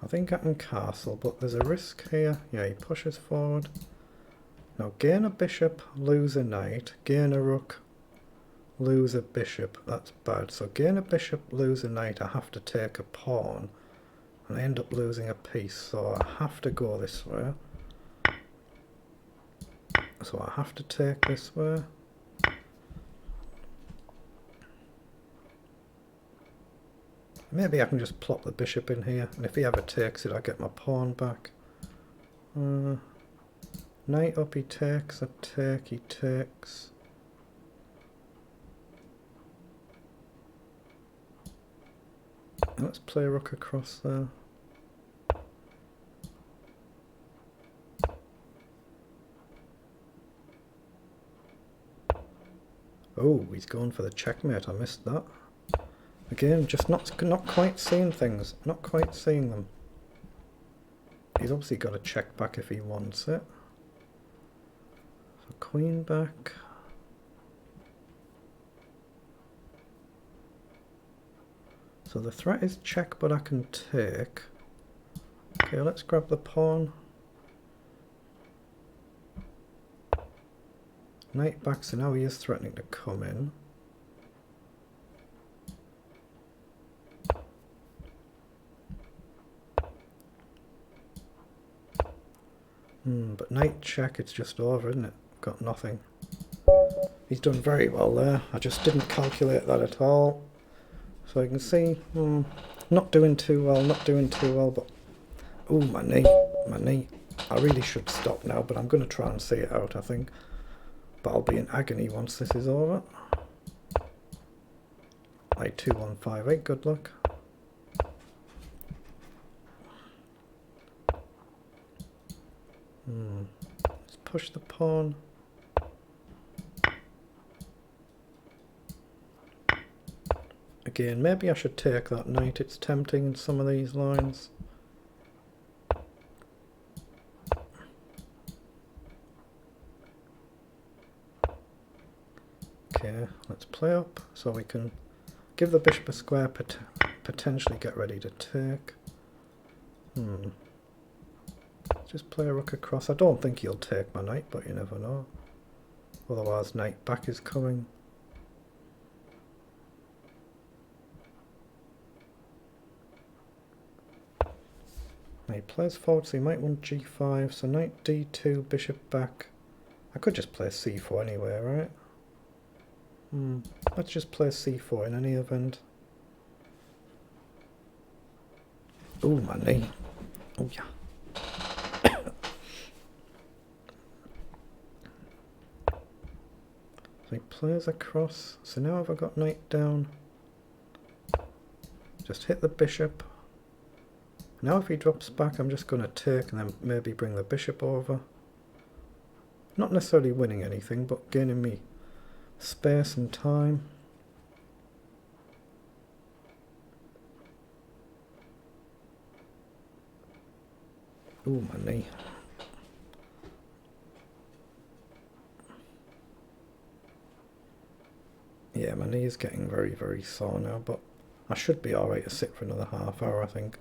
I think I can castle, but there's a risk here. Yeah, he pushes forward. Now gain a bishop, lose a knight, gain a rook, lose a bishop. That's bad. So gain a bishop, lose a knight, I have to take a pawn. And I end up losing a piece, so I have to go this way. So I have to take this way. Maybe I can just plop the bishop in here, and if he ever takes it, I get my pawn back. Knight up, he takes, I take, he takes. Let's play rook across there. Oh, he's going for the checkmate, I missed that. Again, just not quite seeing things, not quite seeing them. He's obviously got to check back if he wants it. So queen back. So the threat is check, but I can take. Okay, let's grab the pawn. Knight back, so now he is threatening to come in. check, it's just over, isn't it? Got nothing. He's done very well there. I just didn't calculate that at all. So you can see, not doing too well, but... Ooh, my knee. I really should stop now, but I'm going to try and see it out, I think. But I'll be in agony once this is over. Like 2158, good luck. Let's push the pawn. Again, maybe I should take that knight. It's tempting in some of these lines. Okay, let's play up so we can give the bishop a square, potentially get ready to take. Just play a rook across. I don't think he'll take my knight, but you never know. Otherwise, knight back is coming. He plays forward, so he might want g5. So knight d2, bishop back. I could just play c4 anyway, right? Let's just play c4 in any event. Ooh, my knee. Oh yeah. So he plays across. So now have I got knight down? Just hit the bishop. Now if he drops back, I'm just going to take and then maybe bring the bishop over. Not necessarily winning anything, but gaining me space and time. Ooh, my knee. Yeah, my knee is getting very, very sore now, but I should be alright to sit for another half hour, I think.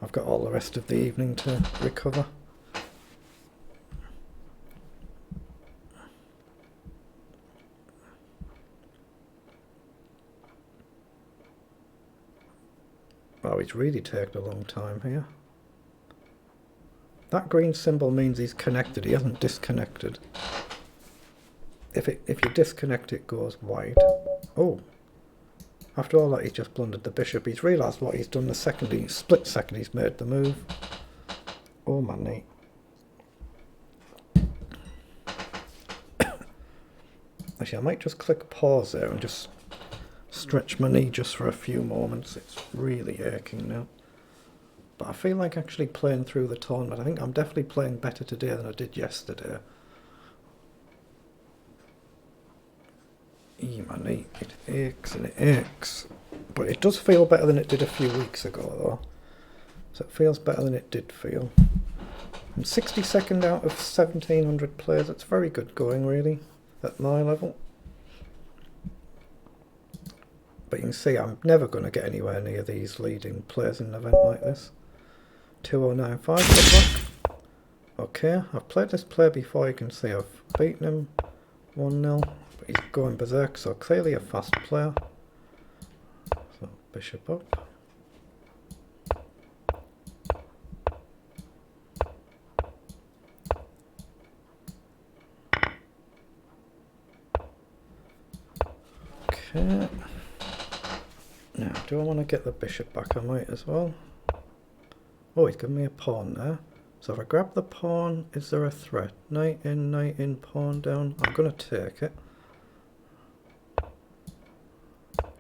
I've got all the rest of the evening to recover. Oh, he's really taken a long time here. That green symbol means he's connected, he hasn't disconnected. If you disconnect, it goes white. Oh, after all that, he's just blundered the bishop. He's realised what he's done the second, split second he's made the move. Oh, my knee. Actually, I might just click pause there and just stretch my knee just for a few moments. It's really aching now. But I feel like actually playing through the tournament. I think I'm definitely playing better today than I did yesterday. My knee, it aches and it aches. But it does feel better than it did a few weeks ago though. So it feels better than it did feel. I'm 62nd out of 1700 players. It's very good going really at my level. But you can see I'm never going to get anywhere near these leading players in an event like this. 2095, good luck. Okay, I've played this player before. You can see I've beaten him 1-0. But he's going berserk, so clearly a fast player. So bishop up. Okay. Now, do I want to get the bishop back? I might as well. Oh, he's given me a pawn there. So if I grab the pawn, is there a threat? Knight in, pawn down. I'm going to take it.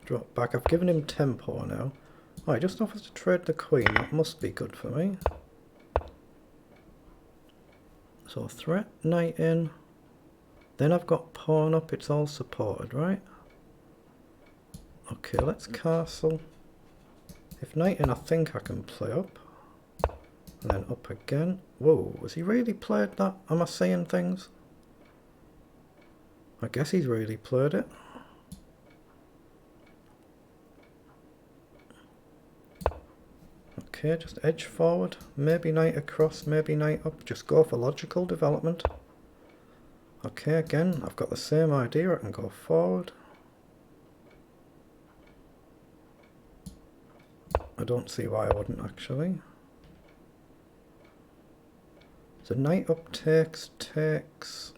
Drop back. I've given him tempo now. Oh, he just offers to trade the queen. That must be good for me. So threat, knight in. Then I've got pawn up. It's all supported, right? Okay, let's castle. If knight in, I think I can play up. And then up again. Whoa, has he really played that? Am I seeing things? I guess he's really played it. Okay, just edge forward. Maybe knight across, maybe knight up. Just go for logical development. Okay, again, I've got the same idea. I can go forward. I don't see why I wouldn't actually. So knight up takes.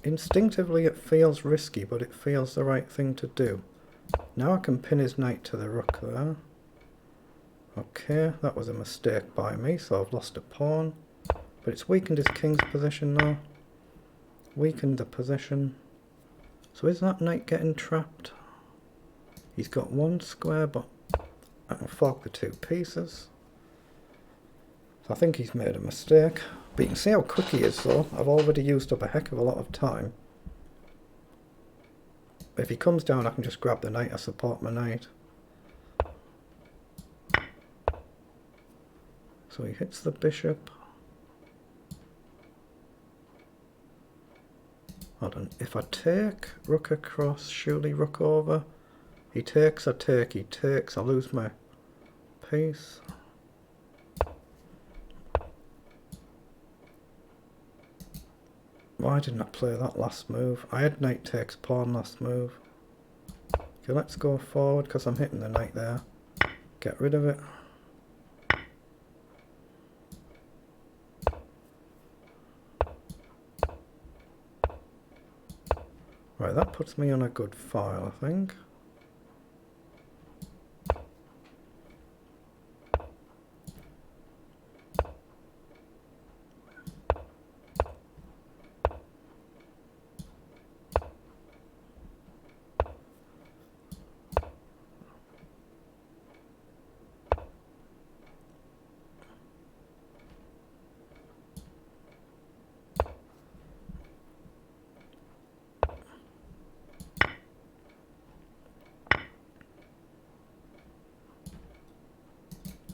Instinctively it feels risky, but it feels the right thing to do. Now I can pin his knight to the rook there. Okay, that was a mistake by me, so I've lost a pawn. But it's weakened his king's position now. Weakened the position. So is that knight getting trapped? He's got one square, but I can fork the two pieces. So I think he's made a mistake. But you can see how quick he is though. I've already used up a heck of a lot of time. If he comes down, I can just grab the knight. I support my knight. So he hits the bishop. Hold on. If I take rook across, surely rook over. He takes, I take, he takes, I lose my piece. Why didn't I play that last move? I had knight takes pawn last move. Okay, let's go forward because I'm hitting the knight there. Get rid of it. Right, that puts me on a good file, I think.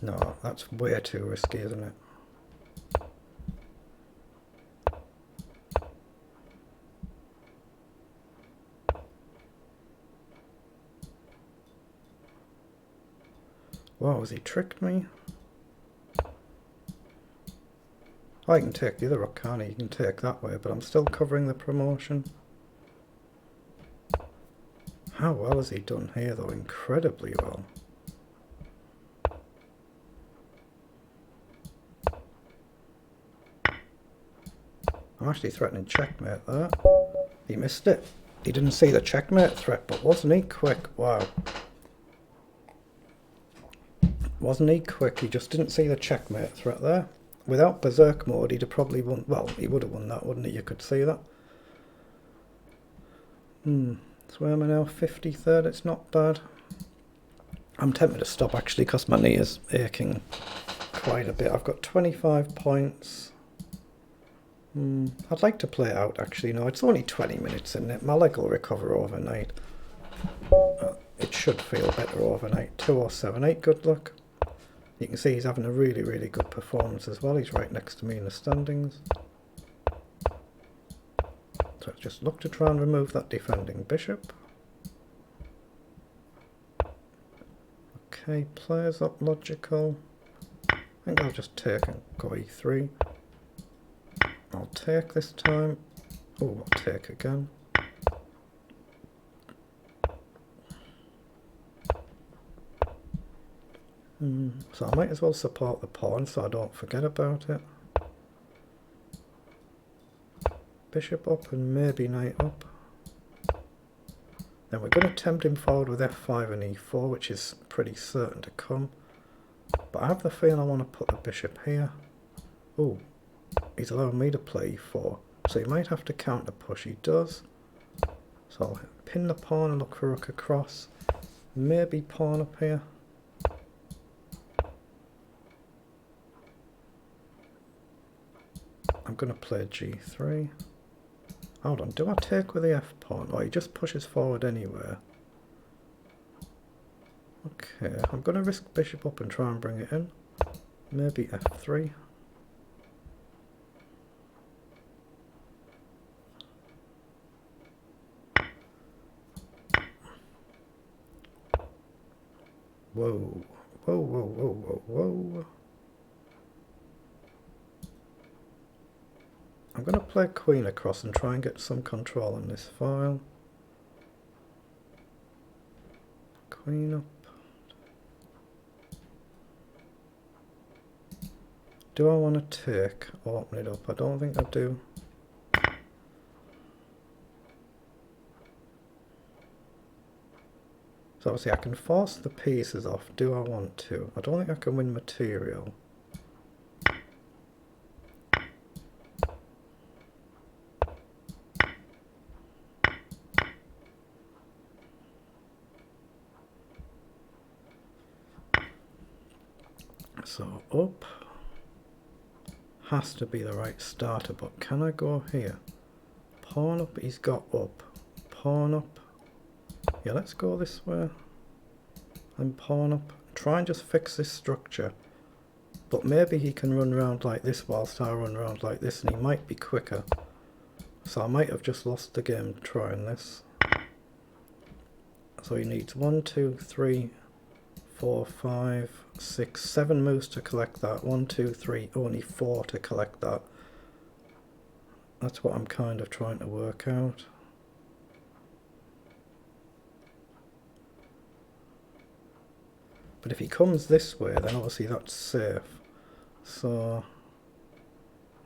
No, that's way too risky, isn't it? Wow, has he tricked me? I can take the other rook, can't he? You can take that way, but I'm still covering the promotion. How well has he done here, though? Incredibly well. I'm actually threatening checkmate there. He missed it. He didn't see the checkmate threat, but wasn't he quick? Wow. Wasn't he quick? He just didn't see the checkmate threat there. Without berserk mode, he'd have probably won. Well, he would have won that, wouldn't he? You could see that. So where am I now? 53rd. It's not bad. I'm tempted to stop actually because my knee is aching quite a bit. I've got 25 points. I'd like to play it out actually. No, it's only 20 minutes in it. My leg will recover overnight. It should feel better overnight. 2078, good luck. You can see he's having a really, really good performance as well. He's right next to me in the standings. So let's just look to try and remove that defending bishop. Okay, players up logical. I think I'll just take and go e3. I'll take this time. Oh, I'll take again. So I might as well support the pawn so I don't forget about it. Bishop up and maybe knight up. Then we're going to tempt him forward with f5 and e4, which is pretty certain to come. But I have the feeling I want to put the bishop here. Oh, he's allowing me to play e4. So he might have to counter push. He does. So I'll pin the pawn and look for rook across. Maybe pawn up here. I'm going to play g3. Hold on, do I take with the f pawn? Oh, he just pushes forward anywhere. Okay, I'm going to risk bishop up and try and bring it in. Maybe f3. Whoa, whoa, whoa, whoa, whoa, whoa. I'm going to play queen across and try and get some control on this file. Queen up. Do I want to open it up? I don't think I do. So obviously I can force the pieces off. Do I want to? I don't think I can win material. So up has to be the right starter, but can I go here? Pawn up, he's got up. Pawn up. Yeah, let's go this way. And pawn up. Try and just fix this structure. But maybe he can run around like this whilst I run around like this, and he might be quicker. So I might have just lost the game trying this. So he needs 1, 2, 3, 4, 5, 6, 7 moves to collect that. 1, 2, 3, only 4 to collect that. That's what I'm kind of trying to work out. But if he comes this way, then obviously that's safe. So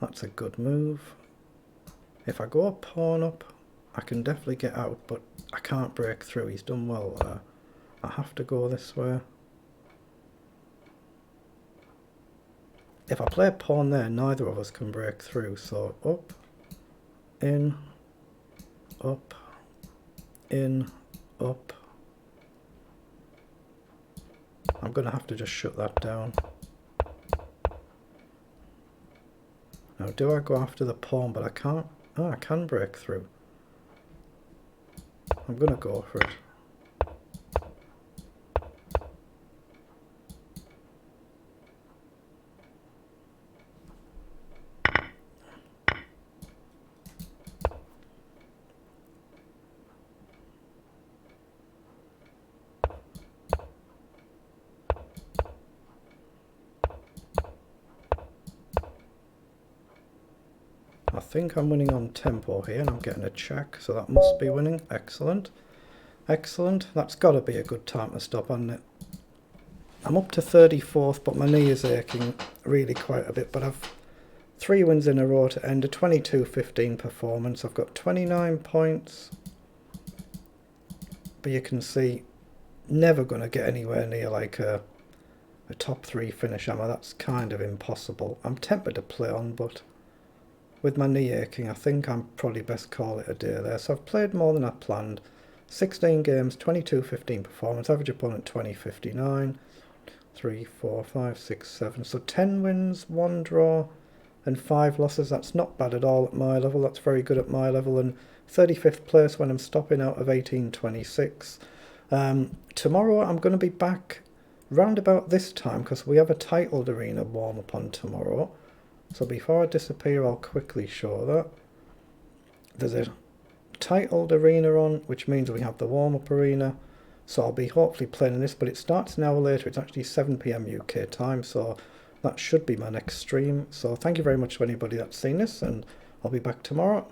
that's a good move. If I go pawn up, I can definitely get out, but I can't break through. He's done well there. I have to go this way. If I play pawn there, neither of us can break through. So up, in, up, in, up. I'm going to have to just shut that down. Now, do I go after the pawn? But I can't. Oh, I can break through. I'm going to go for it. I think I'm winning on tempo here, and I'm getting a check, so that must be winning. Excellent. Excellent. That's got to be a good time to stop, hasn't it? I'm up to 34th, but my knee is aching really quite a bit, but I've 3 wins in a row to end a 22-15 performance. I've got 29 points, but you can see never going to get anywhere near like a top 3 finish, am I? That's kind of impossible. I'm tempted to play on, but with my knee aching, I think I'm probably best call it a day there. So I've played more than I planned. 16 games, 22-15 performance, average opponent 20-59, 3, 4, 5, 6, 7. So 10 wins, 1 draw, and 5 losses. That's not bad at all at my level. That's very good at my level. And 35th place when I'm stopping out of 1826. Tomorrow I'm going to be back round about this time because we have a titled arena warm up on tomorrow. So before I disappear, I'll quickly show that. There's a titled arena on, which means we have the warm-up arena. So I'll be hopefully playing in this, but it starts an hour later. It's actually 7 PM UK time, so that should be my next stream. So thank you very much to anybody that's seen this, and I'll be back tomorrow.